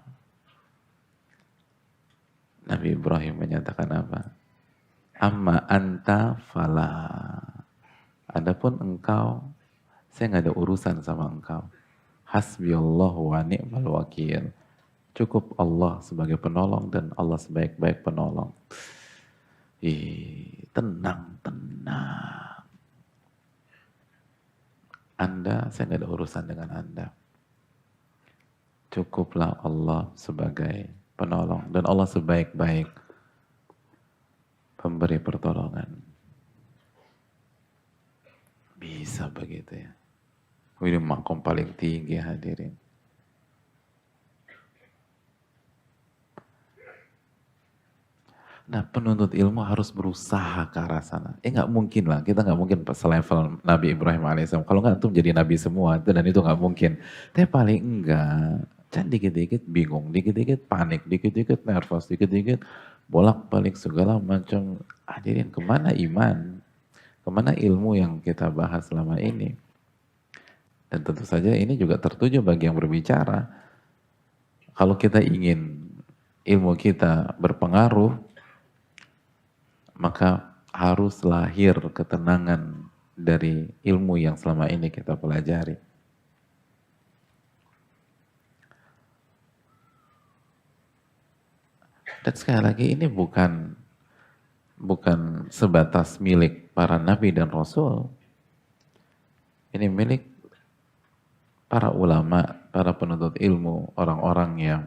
Nabi Ibrahim menyatakan apa? Amma anta fala. Adapun engkau, saya nggak ada urusan sama engkau. Hasbiyallahu wa ni'mal wakil. Cukup Allah sebagai penolong dan Allah sebaik-baik penolong. Tenang. Anda, saya nggak ada urusan dengan Anda. Cukuplah Allah sebagai penolong dan Allah sebaik-baik pemberi pertolongan. Bisa begitu ya. Ini makom paling tinggi hadirin. Nah, penuntut ilmu harus berusaha ke arah sana. Nggak mungkin lah, kita nggak mungkin selevel Nabi Ibrahim alaihissalam. Kalau nggak tuh jadi nabi semua, dan itu nggak mungkin. Tapi paling enggak, kan dikit-dikit bingung, dikit-dikit panik, dikit-dikit nervous, dikit-dikit bolak-balik segala macam. Hadirin, kemana iman? Kemana ilmu yang kita bahas selama ini? Dan tentu saja ini juga tertuju bagi yang berbicara. Kalau kita ingin ilmu kita berpengaruh, maka harus lahir ketenangan dari ilmu yang selama ini kita pelajari. Dan sekali lagi ini bukan sebatas milik para nabi dan rasul. Ini milik para ulama, para penuntut ilmu, orang-orang yang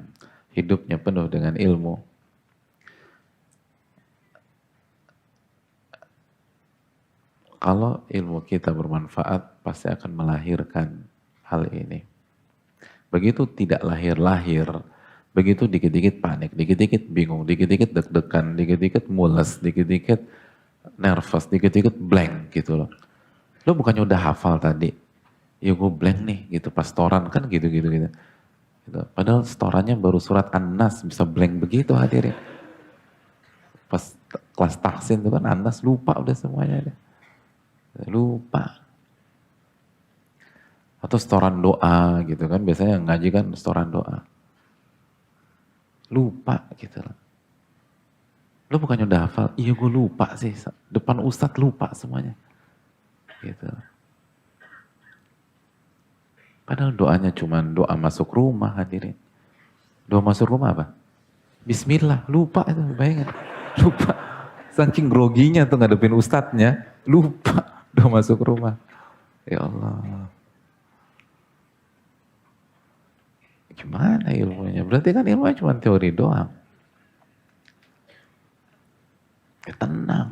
hidupnya penuh dengan ilmu. Kalau ilmu kita bermanfaat, pasti akan melahirkan hal ini. Begitu tidak lahir-lahir, begitu dikit-dikit panik, dikit-dikit bingung, dikit-dikit deg-degan, dikit-dikit mules, dikit-dikit nervous, dikit-dikit blank gitu loh. Lo bukannya udah hafal tadi? Ya gue blank nih gitu, pas setoran kan gitu-gitu. Gitu. Padahal setorannya baru surat An-Nas, bisa blank begitu hadirin. Pas kelas tahsin itu kan An-Nas lupa udah semuanya. Lupa. Atau setoran doa gitu kan, biasanya yang ngaji kan setoran doa. Lupa gitu loh. Lu bukannya udah hafal? Iya gue lupa sih. Depan ustadz lupa semuanya. Gitu. Padahal doanya cuma doa masuk rumah hadirin. Doa masuk rumah apa? Bismillah. Lupa itu, bayangin. Lupa. Saking groginya tuh ngadepin ustadznya. Lupa. Doa masuk rumah. Ya Allah. Gimana ilmunya? Berarti kan ilmunya cuma teori doang. Ya, tenang.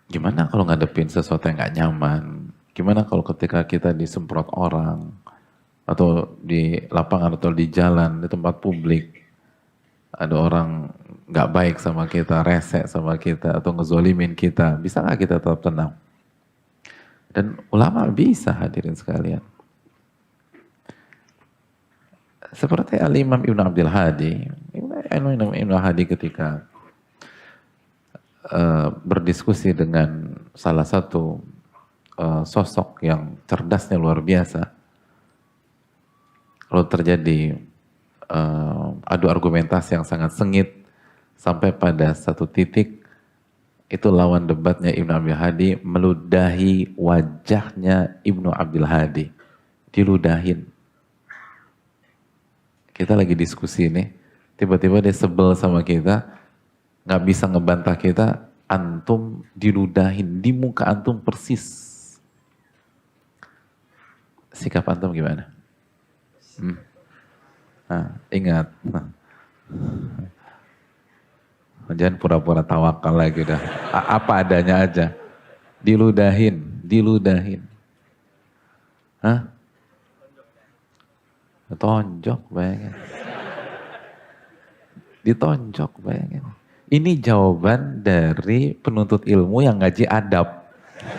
Gimana kalau ngadepin sesuatu yang gak nyaman? Gimana kalau ketika kita disemprot orang? Atau di lapangan atau di jalan, di tempat publik. Ada orang gak baik sama kita, rese sama kita, atau ngezolimin kita. Bisa gak kita tetap tenang? Dan ulama bisa hadirin sekalian. Seperti Al-Imam Ibn Abdul Hadi. Ibn Hadi ketika berdiskusi dengan salah satu sosok yang cerdasnya luar biasa. Lalu terjadi adu argumentasi yang sangat sengit. Sampai pada satu titik, itu lawan debatnya Ibn Abdul Hadi meludahi wajahnya Ibnu Abdul Hadi. Diludahin. Kita lagi diskusi nih, tiba-tiba dia sebel sama kita, nggak bisa ngebantah kita, antum diludahin, di muka antum persis. Sikap antum gimana? Nah, ingat. Jangan pura-pura tawakal lagi udah. Apa adanya aja. Diludahin. Hah? Ditonjok, bayangin. Ditonjok, bayangin. Ini jawaban dari penuntut ilmu yang ngaji adab.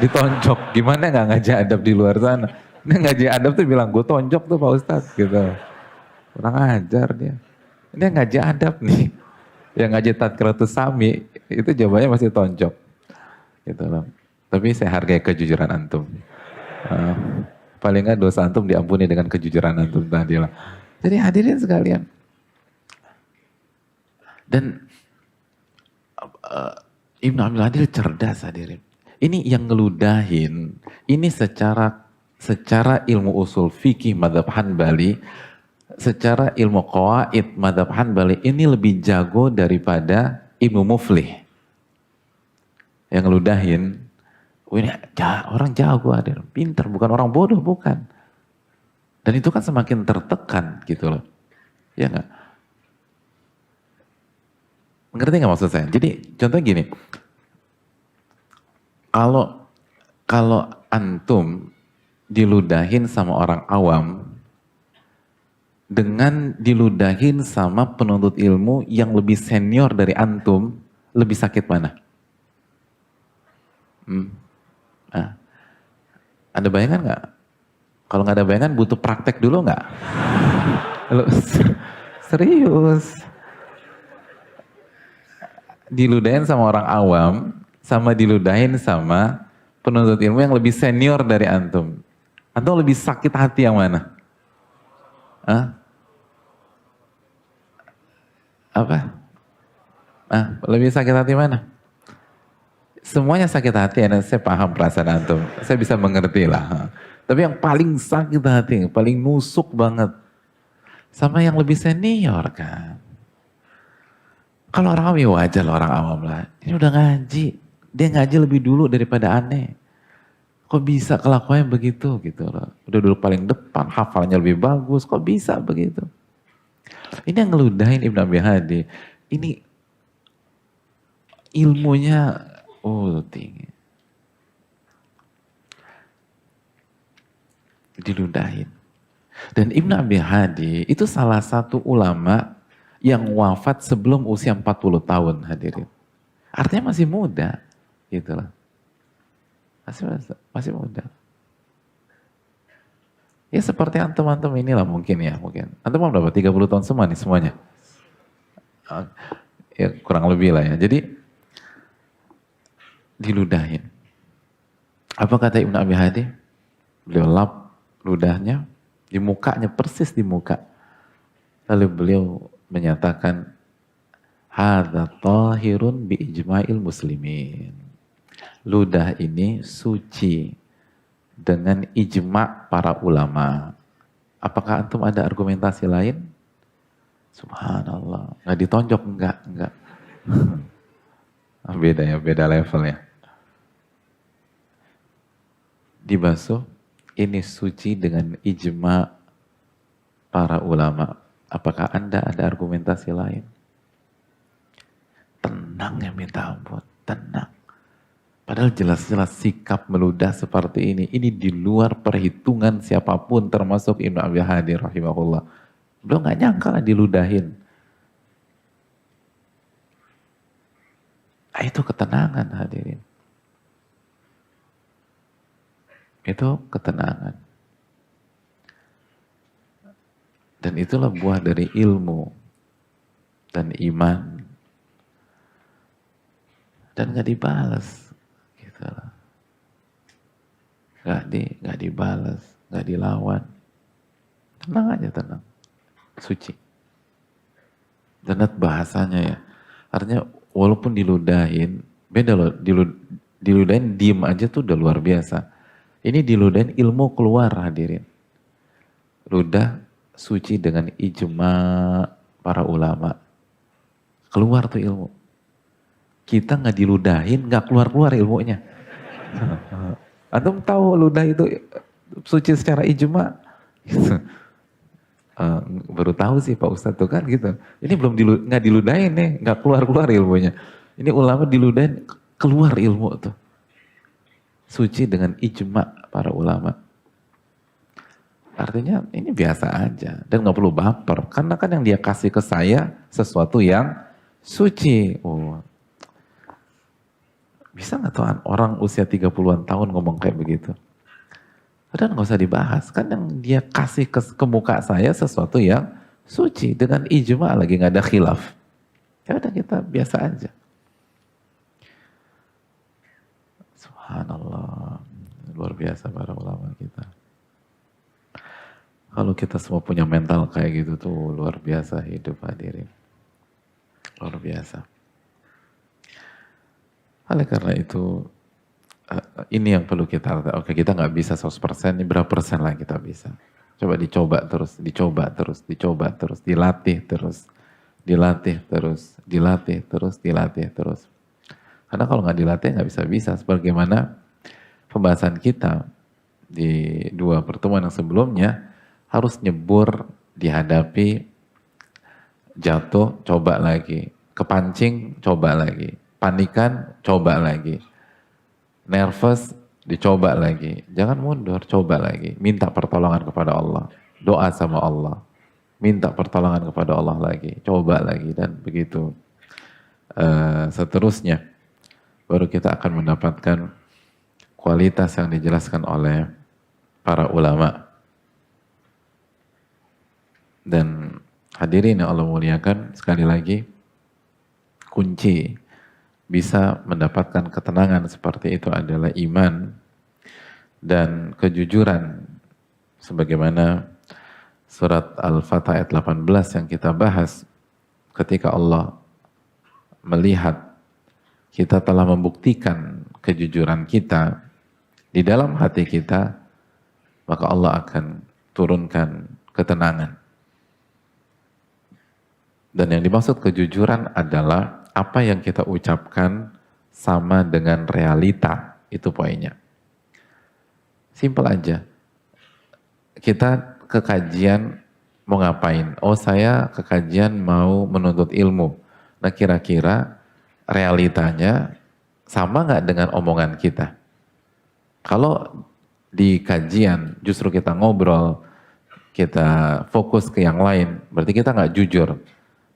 Ditonjok, gimana nggak ngaji adab di luar sana? Ini ngaji adab tuh bilang, gue tonjok tuh Pak Ustadz, gitu. Kurang ajar dia. Ini yang ngaji adab nih. Yang ngaji Tadkiratus Sami, itu jawabannya masih tonjok. Gitu loh. Tapi saya hargai kejujuran antum. Paling nggak dosa antum diampuni dengan kejujuran antum tadi lah. Jadi hadirin sekalian. Dan Ibnu Abdul Hadi cerdas hadirin. Ini yang ngeludahin, ini secara ilmu usul fikih madhab Hanbali, secara ilmu qawaid madhab Hanbali, ini lebih jago daripada Ibnu Muflih. Yang ngeludahin, ini orang jago hadirin, pintar, bukan orang bodoh, bukan. Dan itu kan semakin tertekan gitu loh. Ya enggak? Ngerti nggak maksud saya? Jadi contohnya gini, kalau antum diludahin sama orang awam dengan diludahin sama penuntut ilmu yang lebih senior dari antum, lebih sakit mana? Nah, ada bayangan nggak? Kalau nggak ada bayangan, butuh praktek dulu nggak? Serius? Diludahin sama orang awam, sama diludahin sama penuntut ilmu yang lebih senior dari antum. Antum lebih sakit hati yang mana? Hah? Apa? Lebih sakit hati mana? Semuanya sakit hati, dan saya paham perasaan antum. Saya bisa mengerti lah. Tapi yang paling sakit hati, paling nusuk banget, sama yang lebih senior kan. Kalau orang awam ya wajar lah, orang awam lah. Ini udah ngaji. Dia ngaji lebih dulu daripada aneh. Kok bisa kelakuannya begitu gitu loh. Udah dulu paling depan, hafalnya lebih bagus. Kok bisa begitu? Ini yang ngeludahin Ibn Abi Hadi. Ini ilmunya tinggi. Diludahin. Dan Ibn Abi Hadi itu salah satu ulama yang wafat sebelum usia 40 tahun hadirin. Artinya masih muda, gitu lah. Masih muda. Ya seperti antum-antum inilah mungkin ya, mungkin. Antum berapa? 30 tahun semua nih semuanya? Ya kurang lebih lah ya. Jadi diludahin. Apa kata Ibnu Abi Hadi? Beliau lap ludahnya di mukanya, persis di muka. Lalu beliau menyatakan, hadza tahirun bi ijma'il muslimin. Ludah ini suci dengan ijma' para ulama. Apakah antum ada argumentasi lain? Subhanallah. Nggak ditonjok? Enggak. Beda ya, beda level ya. Dibasuh, ini suci dengan ijma' para ulama. Apakah Anda ada argumentasi lain? Tenang ya, minta ampun, tenang. Padahal jelas-jelas sikap meludah seperti ini di luar perhitungan siapapun, termasuk Ibnu Abi Hadi rahimahullah. Beliau nggak nyangka lah diludahin. Itu ketenangan hadirin. Itu ketenangan. Dan itulah buah dari ilmu dan iman. Dan nggak dibalas. Gitu lah. Nggak dibalas, nggak dilawan. Tenang aja, tenang. Suci. Dan bahasanya ya. Artinya walaupun diludahin, beda loh. Diludahin diem aja tuh udah luar biasa. Ini diludahin ilmu keluar hadirin. Ludah suci dengan ijma para ulama. Keluar tuh ilmu. Kita nggak diludahin, nggak keluar-keluar ilmunya. Antum tahu ludah itu suci secara ijma? Baru tahu sih Pak Ustadz tuh kan gitu. Ini belum nggak diludahin nih, nggak keluar-keluar ilmunya. Ini ulama diludahin, keluar ilmu tuh. Suci dengan ijma para ulama. Artinya ini biasa aja dan nggak perlu baper. Karena kan yang dia kasih ke saya sesuatu yang suci. Oh, bisa nggak tuh orang usia 30-an tahun ngomong kayak begitu? Padahal nggak usah dibahas. Kan yang dia kasih ke muka saya sesuatu yang suci. Dengan ijma lagi nggak ada khilaf. Ya udah kita biasa aja. Subhanallah. Luar biasa para ulama kita. Kalau kita semua punya mental kayak gitu tuh luar biasa hidup hadirin. Luar biasa. Oleh karena itu, ini yang perlu kita, oke kita nggak bisa 100%, ini berapa persen lah kita bisa. Coba dicoba terus, dilatih terus. Karena kalau nggak dilatih nggak bisa. Sebagaimana pembahasan kita di 2 pertemuan yang sebelumnya, harus nyebur, dihadapi, jatuh, coba lagi. Kepancing, coba lagi. Panikan, coba lagi. Nervous, dicoba lagi. Jangan mundur, coba lagi. Minta pertolongan kepada Allah. Doa sama Allah. Minta pertolongan kepada Allah lagi. Coba lagi. Dan begitu seterusnya. Baru kita akan mendapatkan kualitas yang dijelaskan oleh para ulama. Dan hadirin yang Allah muliakan, sekali lagi, kunci bisa mendapatkan ketenangan seperti itu adalah iman dan kejujuran. Sebagaimana surat Al-Fatah ayat 18 yang kita bahas, ketika Allah melihat kita telah membuktikan kejujuran kita di dalam hati kita, maka Allah akan turunkan ketenangan. Dan yang dimaksud kejujuran adalah apa yang kita ucapkan sama dengan realita, itu poinnya. Simpel aja. Kita ke kajian mau ngapain? Oh saya ke kajian mau menuntut ilmu. Nah kira-kira realitanya sama nggak dengan omongan kita? Kalau di kajian justru kita ngobrol, kita fokus ke yang lain, berarti kita nggak jujur.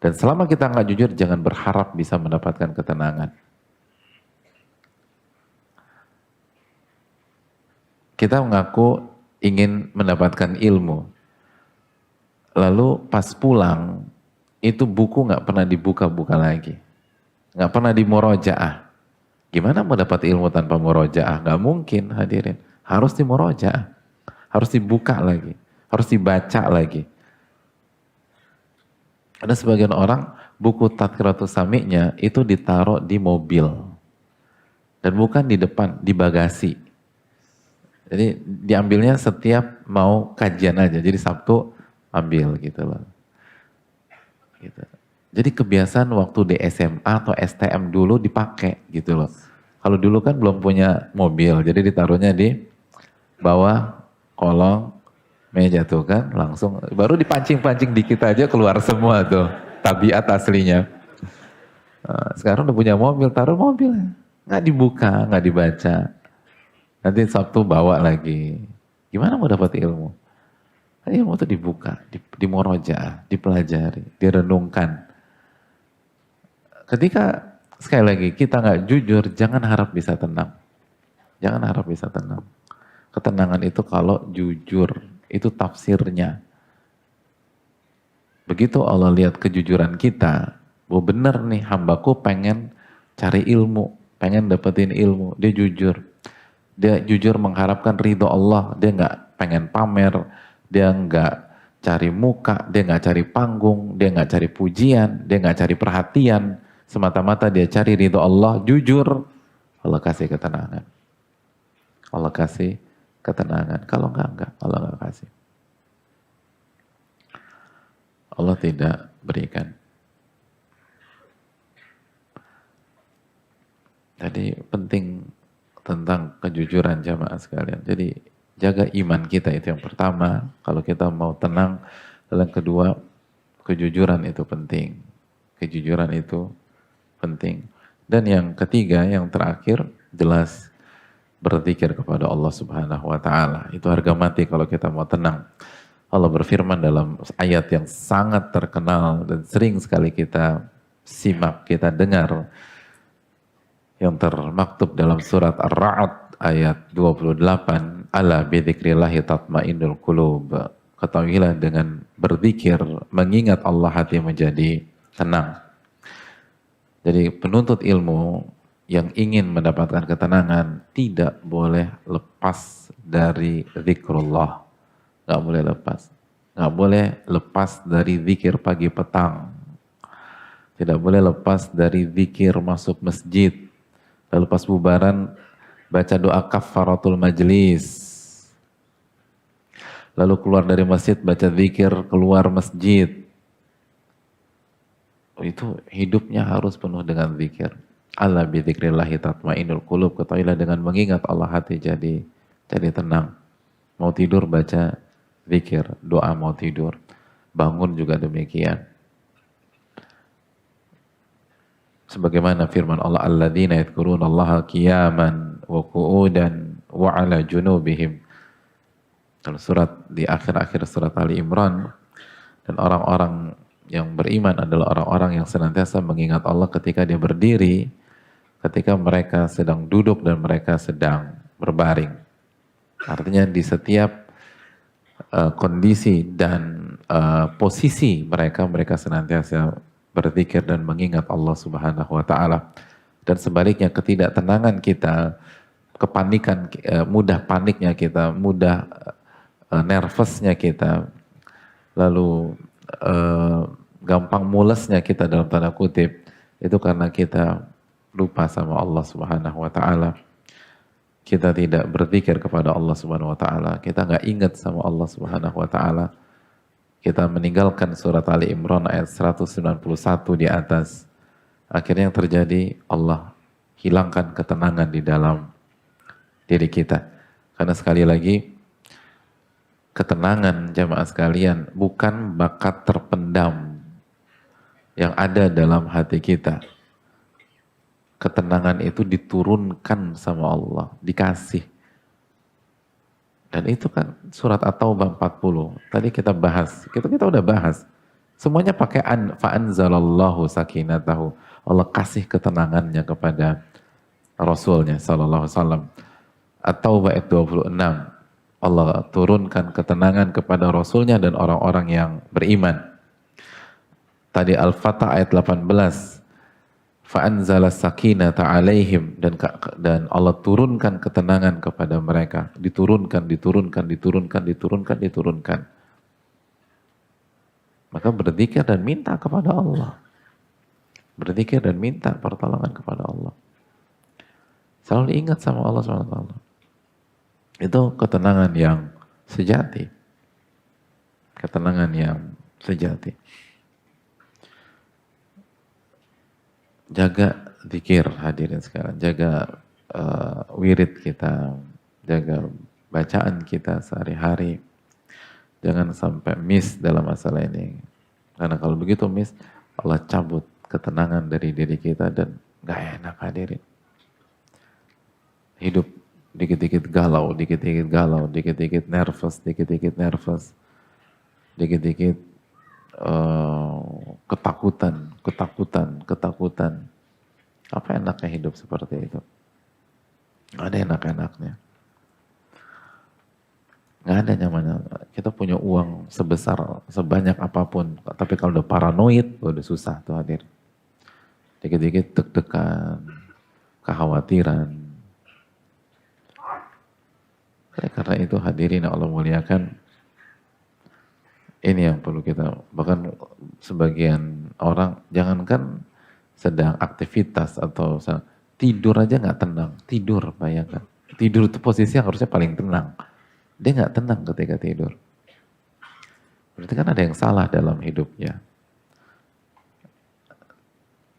Dan selama kita nggak jujur, jangan berharap bisa mendapatkan ketenangan. Kita mengaku ingin mendapatkan ilmu. Lalu pas pulang, itu buku nggak pernah dibuka-buka lagi. Nggak pernah dimurajaah. Gimana mau dapat ilmu tanpa murojaah? Nggak mungkin hadirin. Harus dimurojaah. Harus dibuka lagi. Harus dibaca lagi. Ada sebagian orang buku Tadkiratus Sami'nya itu ditaruh di mobil. Dan bukan di depan, di bagasi. Jadi diambilnya setiap mau kajian aja. Jadi Sabtu ambil gitu loh. Gitu. Jadi kebiasaan waktu di SMA atau STM dulu dipakai gitu loh. Kalau dulu kan belum punya mobil, jadi ditaruhnya di bawah kolong meja tuh kan, langsung baru dipancing-pancing dikit aja keluar semua tuh tabiat aslinya. Nah, sekarang udah punya mobil, taruh mobil, nggak dibuka, nggak dibaca. Nanti Sabtu bawa lagi. Gimana mau dapat ilmu? Ilmu itu dibuka, dimoroja, dipelajari, direnungkan. Ketika sekali lagi kita nggak jujur, jangan harap bisa tenang. Jangan harap bisa tenang. Ketenangan itu kalau jujur, itu tafsirnya. Begitu Allah lihat kejujuran kita, bahwa benar nih hambaku pengen cari ilmu, pengen dapetin ilmu, dia jujur. Dia jujur mengharapkan ridho Allah, dia nggak pengen pamer, dia nggak cari muka, dia nggak cari panggung, dia nggak cari pujian, dia nggak cari perhatian, semata-mata dia cari ridho Allah, jujur, Allah kasih ketenangan. Allah kasih ketenangan. Kalau enggak, Allah enggak kasih. Allah tidak berikan. Jadi penting tentang kejujuran jamaah sekalian. Jadi jaga iman kita itu yang pertama. Kalau kita mau tenang, dan yang kedua kejujuran itu penting. Kejujuran itu penting. Dan yang ketiga, yang terakhir jelas berzikir kepada Allah Subhanahu wa taala. Itu harga mati kalau kita mau tenang. Allah berfirman dalam ayat yang sangat terkenal dan sering sekali kita simak, kita dengar, yang termaktub dalam surat Ar-Ra'd ayat 28, ala bidzikrillahi tatmainnul qulub. Ketahuilah dengan berzikir, mengingat Allah hati menjadi tenang. Jadi penuntut ilmu yang ingin mendapatkan ketenangan tidak boleh lepas dari zikrullah. Gak boleh lepas. Gak boleh lepas dari zikir pagi petang. Tidak boleh lepas dari zikir masuk masjid. Lalu pas bubaran baca doa kafaratul majlis. Lalu keluar dari masjid baca zikir keluar masjid. Itu hidupnya harus penuh dengan zikir. Ala bidzikrillahi tatmainnul qulub. Ketahuilah dengan mengingat Allah hati jadi tenang. Mau tidur baca zikir, doa mau tidur. Bangun juga demikian. Sebagaimana firman Allah, alladzina yadhkurunallaha qiyaman wa qu'udan wa 'ala junubihim. Dalam surat di akhir-akhir surat Ali Imran, dan orang-orang yang beriman adalah orang-orang yang senantiasa mengingat Allah ketika dia berdiri, ketika mereka sedang duduk dan mereka sedang berbaring. Artinya di setiap kondisi dan posisi mereka senantiasa berzikir dan mengingat Allah Subhanahu wa taala. Dan sebaliknya ketidaktenangan kita, kepanikan, mudah paniknya kita, mudah nervousnya kita, lalu gampang mulesnya kita dalam tanda kutip, itu karena kita lupa sama Allah Subhanahu wa taala. Kita tidak berzikir kepada Allah Subhanahu wa taala, kita nggak ingat sama Allah Subhanahu wa taala. Kita meninggalkan surat Ali Imran ayat 191 di atas. Akhirnya yang terjadi, Allah hilangkan ketenangan di dalam diri kita. Karena sekali lagi, ketenangan jamaah sekalian bukan bakat terpendam yang ada dalam hati kita. Ketenangan itu diturunkan sama Allah, dikasih. Dan itu kan surat At-Taubah 40. Tadi kita bahas, kita udah bahas. Semuanya pakai fa'anzalallahu sakinatahu. Allah kasih ketenangannya kepada Rasulnya sallallahu alaihi wasallam. At-Taubah ayat 26. Allah turunkan ketenangan kepada Rasulnya dan orang-orang yang beriman. Tadi Al-Fatah ayat 18. Fa'anzala sakinata alaihim, dan Allah turunkan ketenangan kepada mereka. Diturunkan. Maka berzikir dan minta kepada Allah. Berzikir dan minta pertolongan kepada Allah. Selalu ingat sama Allah SWT. Itu ketenangan yang sejati. Ketenangan yang sejati. Jaga zikir, hadirin sekalian. Jaga wirid kita. Jaga bacaan kita sehari-hari. Jangan sampai miss dalam masalah ini. Karena kalau begitu miss, Allah cabut ketenangan dari diri kita dan gak enak, hadirin. Hidup dikit-dikit galau, dikit-dikit nervous, dikit-dikit ketakutan. Apa enaknya hidup seperti itu? Gak ada enak-enaknya. Gak ada nyamannya. Kita punya uang sebanyak apapun, tapi kalau udah paranoid, udah susah tuh, hadir. Dikit-dikit deg-degan, kekhawatiran. Karena itu hadirin Allah muliakan, ini yang perlu kita, bahkan sebagian orang, jangankan sedang aktivitas atau tidur aja gak tenang. Tidur, bayangkan. Tidur itu posisi yang harusnya paling tenang. Dia gak tenang ketika tidur. Berarti kan ada yang salah dalam hidupnya.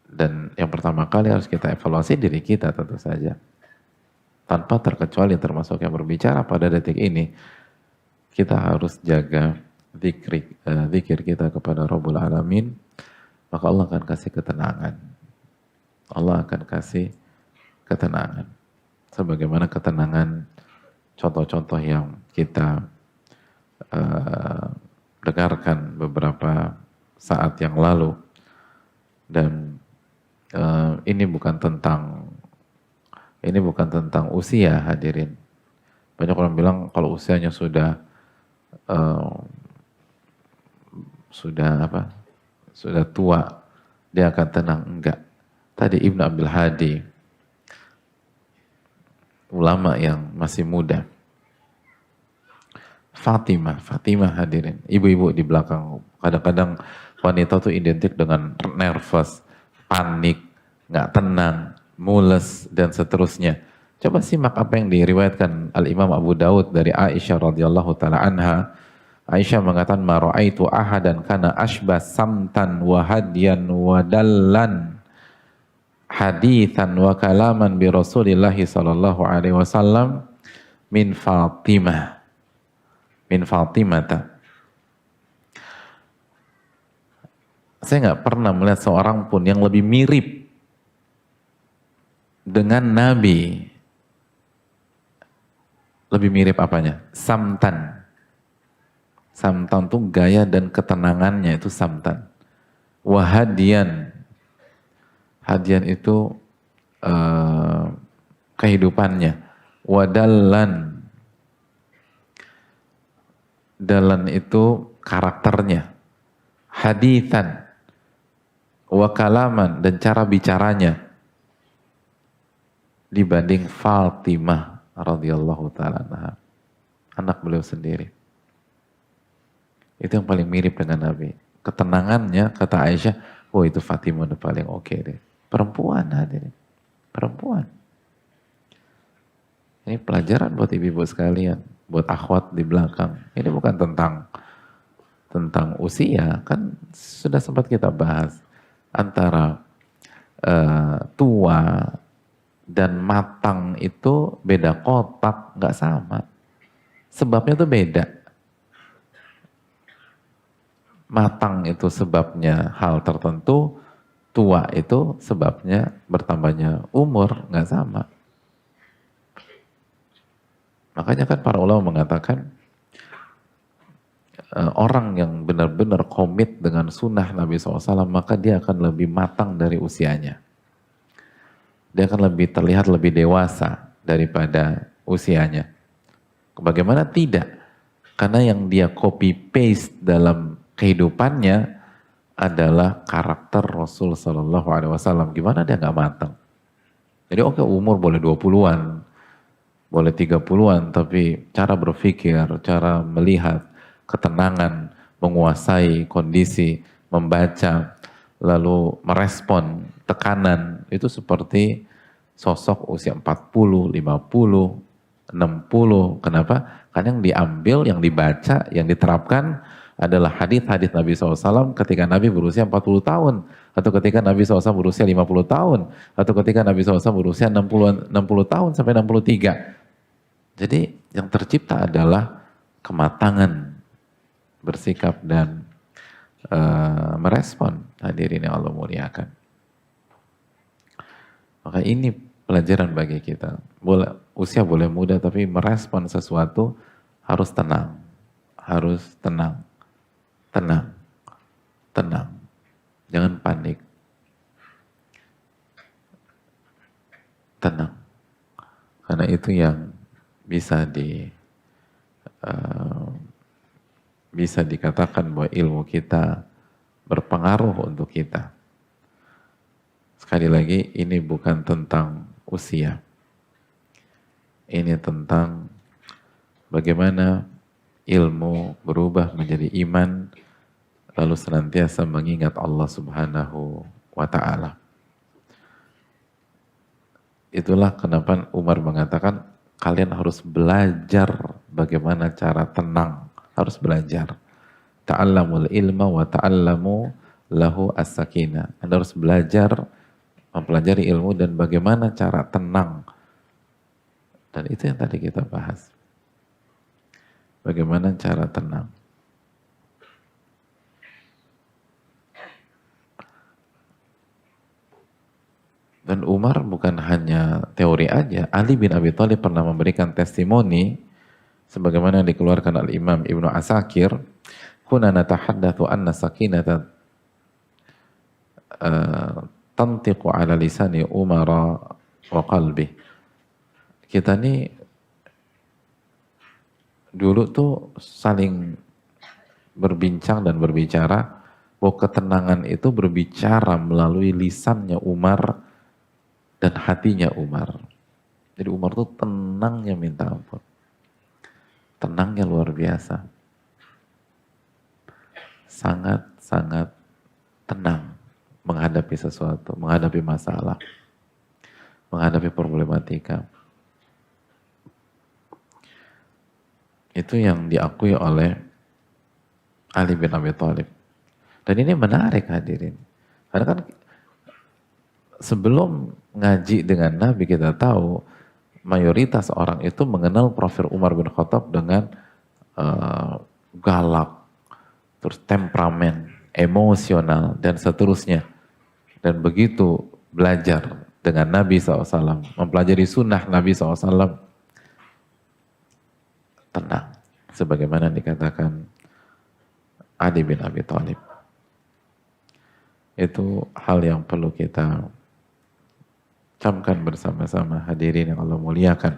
Dan yang pertama kali harus kita evaluasi diri kita tentu saja. Tanpa terkecuali termasuk yang berbicara pada detik ini, kita harus jaga zikir kita kepada Rabbul Alamin, maka Allah akan kasih ketenangan. Allah akan kasih ketenangan. Sebagaimana ketenangan contoh-contoh yang kita dengarkan beberapa saat yang lalu. Dan ini bukan tentang usia, hadirin. Banyak orang bilang kalau usianya sudah tua, dia akan tenang. Enggak. Tadi Ibnu Abdul Hadi, ulama yang masih muda. Fatimah hadirin. Ibu-ibu di belakang. Kadang-kadang wanita tuh identik dengan nervous, panik, nggak tenang, mules, dan seterusnya. Coba simak apa yang diriwayatkan Al-Imam Abu Daud dari Aisyah radhiyallahu ta'ala anha. Aisyah mengatakan, ma ra'aitu ahadan kana ashba samtan wa hadiyan wa dallan hadithan wa kalaman bi Rasulillahi sallallahu alaihi wasallam min Fatimata. Saya nggak pernah melihat seorang pun yang lebih mirip dengan Nabi. Lebih mirip apanya? Samtan. Samtan itu gaya dan ketenangannya, itu samtan. Wahadian. Hadian itu kehidupannya. Wadallan. Dalan itu karakternya. Hadithan. Wakalaman, dan cara bicaranya. Dibanding Fatimah radhiyallahu ta'ala anha. Anak beliau sendiri. Itu yang paling mirip dengan Nabi. Ketenangannya, kata Aisyah, oh itu Fatimah udah paling oke deh. Perempuan, hadirin. Perempuan. Ini pelajaran buat ibu-ibu sekalian, buat akhwat di belakang. Ini bukan tentang usia, kan sudah sempat kita bahas. Antara tua dan matang itu beda kotak, nggak sama. Sebabnya tuh beda. Matang itu sebabnya hal tertentu, tua itu sebabnya bertambahnya umur, nggak sama. Makanya kan para ulama mengatakan orang yang benar-benar komit dengan sunnah Nabi SAW, maka dia akan lebih matang dari usianya. Dia akan lebih terlihat lebih dewasa daripada usianya. Bagaimana tidak? Karena yang dia copy paste dalam kehidupannya adalah karakter Rasul Sallallahu Alaihi Wasallam. Gimana dia nggak matang? Jadi oke, umur boleh 20-an, boleh 30-an, tapi cara berpikir, cara melihat, ketenangan, menguasai kondisi, membaca, lalu merespon tekanan, itu seperti sosok usia 40, 50, 60. Kenapa? Karena yang diambil, yang dibaca, yang diterapkan adalah hadis-hadis Nabi SAW ketika Nabi berusia 40 tahun, atau ketika Nabi SAW berusia 50 tahun, atau ketika Nabi SAW berusia 60 tahun sampai 63. Jadi yang tercipta adalah kematangan bersikap dan merespon. Hadirin yang Allah muliakan. Maka ini pelajaran bagi kita. Usia boleh muda, tapi merespon sesuatu harus tenang. Harus tenang. Tenang. Tenang. Jangan panik. Tenang. Karena itu yang bisa dikatakan bahwa ilmu kita berpengaruh untuk kita. Sekali lagi, ini bukan tentang usia. Ini tentang bagaimana ilmu berubah menjadi iman, lalu senantiasa mengingat Allah Subhanahu wa Ta'ala. Itulah kenapa Umar mengatakan, kalian harus belajar bagaimana cara tenang. Harus belajar. Ta'allamul ilma wa ta'allamu lahu as-sakinah. Anda harus belajar, mempelajari ilmu dan bagaimana cara tenang. Dan itu yang tadi kita bahas. Bagaimana cara tenang. Dan Umar bukan hanya teori aja. Ali bin Abi Thalib pernah memberikan testimoni sebagaimana dikeluarkan al-Imam Ibnu Asakir, "Kuna natahaddatsu anna sakinata tantiqu ala lisani Umar wa qalbi." Kita nih dulu tuh saling berbincang dan berbicara bahwa ketenangan itu berbicara melalui lisannya Umar dan hatinya Umar. Jadi Umar tuh tenangnya minta ampun. Tenangnya luar biasa. Sangat-sangat tenang menghadapi sesuatu, menghadapi masalah, menghadapi problematika. Itu yang diakui oleh Ali bin Abi Thalib. Dan ini menarik hadirin. Karena kan sebelum ngaji dengan Nabi kita tahu mayoritas orang itu mengenal profil Umar bin Khattab dengan galak, terus temperamen, emosional, dan seterusnya. Dan begitu belajar dengan Nabi SAW, mempelajari sunnah Nabi SAW, tenang. Sebagaimana dikatakan Ali bin Abi Thalib. Itu hal yang perlu kita camkan bersama-sama, hadirin yang Allah muliakan.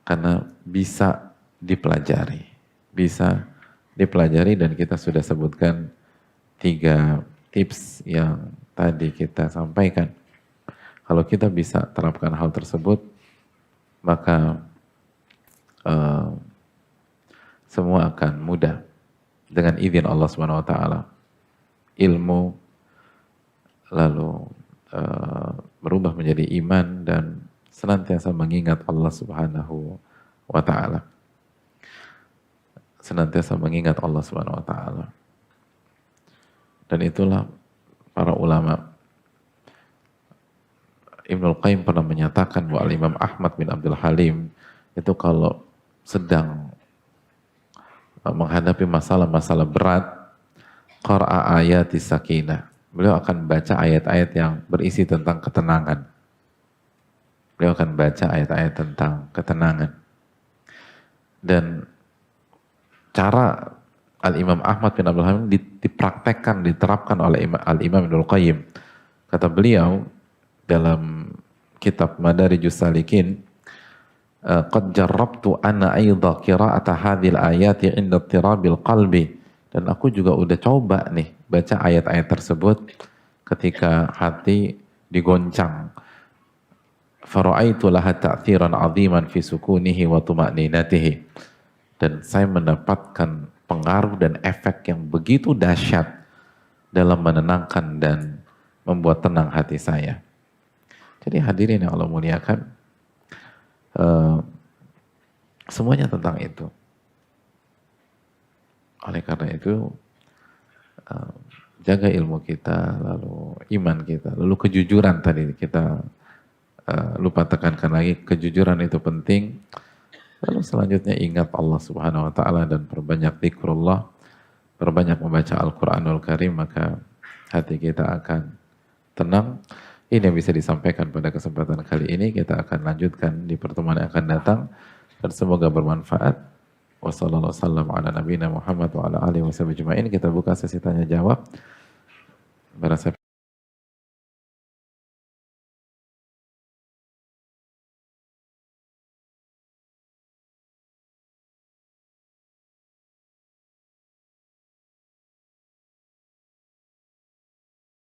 Karena bisa dipelajari. Bisa dipelajari dan kita sudah sebutkan 3 tips yang tadi kita sampaikan. Kalau kita bisa terapkan hal tersebut, maka semua akan mudah dengan izin Allah Subhanahu wa Ta'ala. Ilmu lalu berubah menjadi iman dan senantiasa mengingat Allah Subhanahu wa Ta'ala. Senantiasa mengingat Allah Subhanahu wa Ta'ala. Dan itulah para ulama. Ibnul Qayyim pernah menyatakan bahwa Imam Ahmad bin Abdul Halim itu kalau sedang menghadapi masalah-masalah berat, qara'a ayati sakinah. Beliau akan baca ayat-ayat yang berisi tentang ketenangan. Beliau akan baca ayat-ayat tentang ketenangan. Dan cara Al-Imam Ahmad bin Abdul Halim dipraktekkan, diterapkan oleh Al-Imam Ibnul Qayyim. Kata beliau dalam kitab Madarijus Salikin, "Qad jarrabtu ana aidha qira'ata hadhil ayati 'inda ittirabil qalbi Dan aku juga udah coba nih baca ayat-ayat tersebut ketika hati digoncang. Fara'aitu laha ta'thiran 'aziman fi sukunihi wa tuma'ninatihi. Dan saya mendapatkan pengaruh dan efek yang begitu dahsyat dalam menenangkan dan membuat tenang hati saya. Jadi hadirin yang Allah muliakan, semuanya tentang itu. Oleh karena itu, jaga ilmu kita, lalu iman kita, lalu kejujuran tadi kita lupa tekankan lagi, kejujuran itu penting. Lalu selanjutnya ingat Allah Subhanahu wa taala dan perbanyak zikrullah, perbanyak membaca Al-Qur'anul Karim, maka hati kita akan tenang. Ini yang bisa disampaikan pada kesempatan kali ini. Kita akan lanjutkan di pertemuan yang akan datang dan semoga bermanfaat. Wassalamualaikum ala nabiyina Muhammad wa ala alihi wasallam. Kita buka sesi tanya jawab. Barang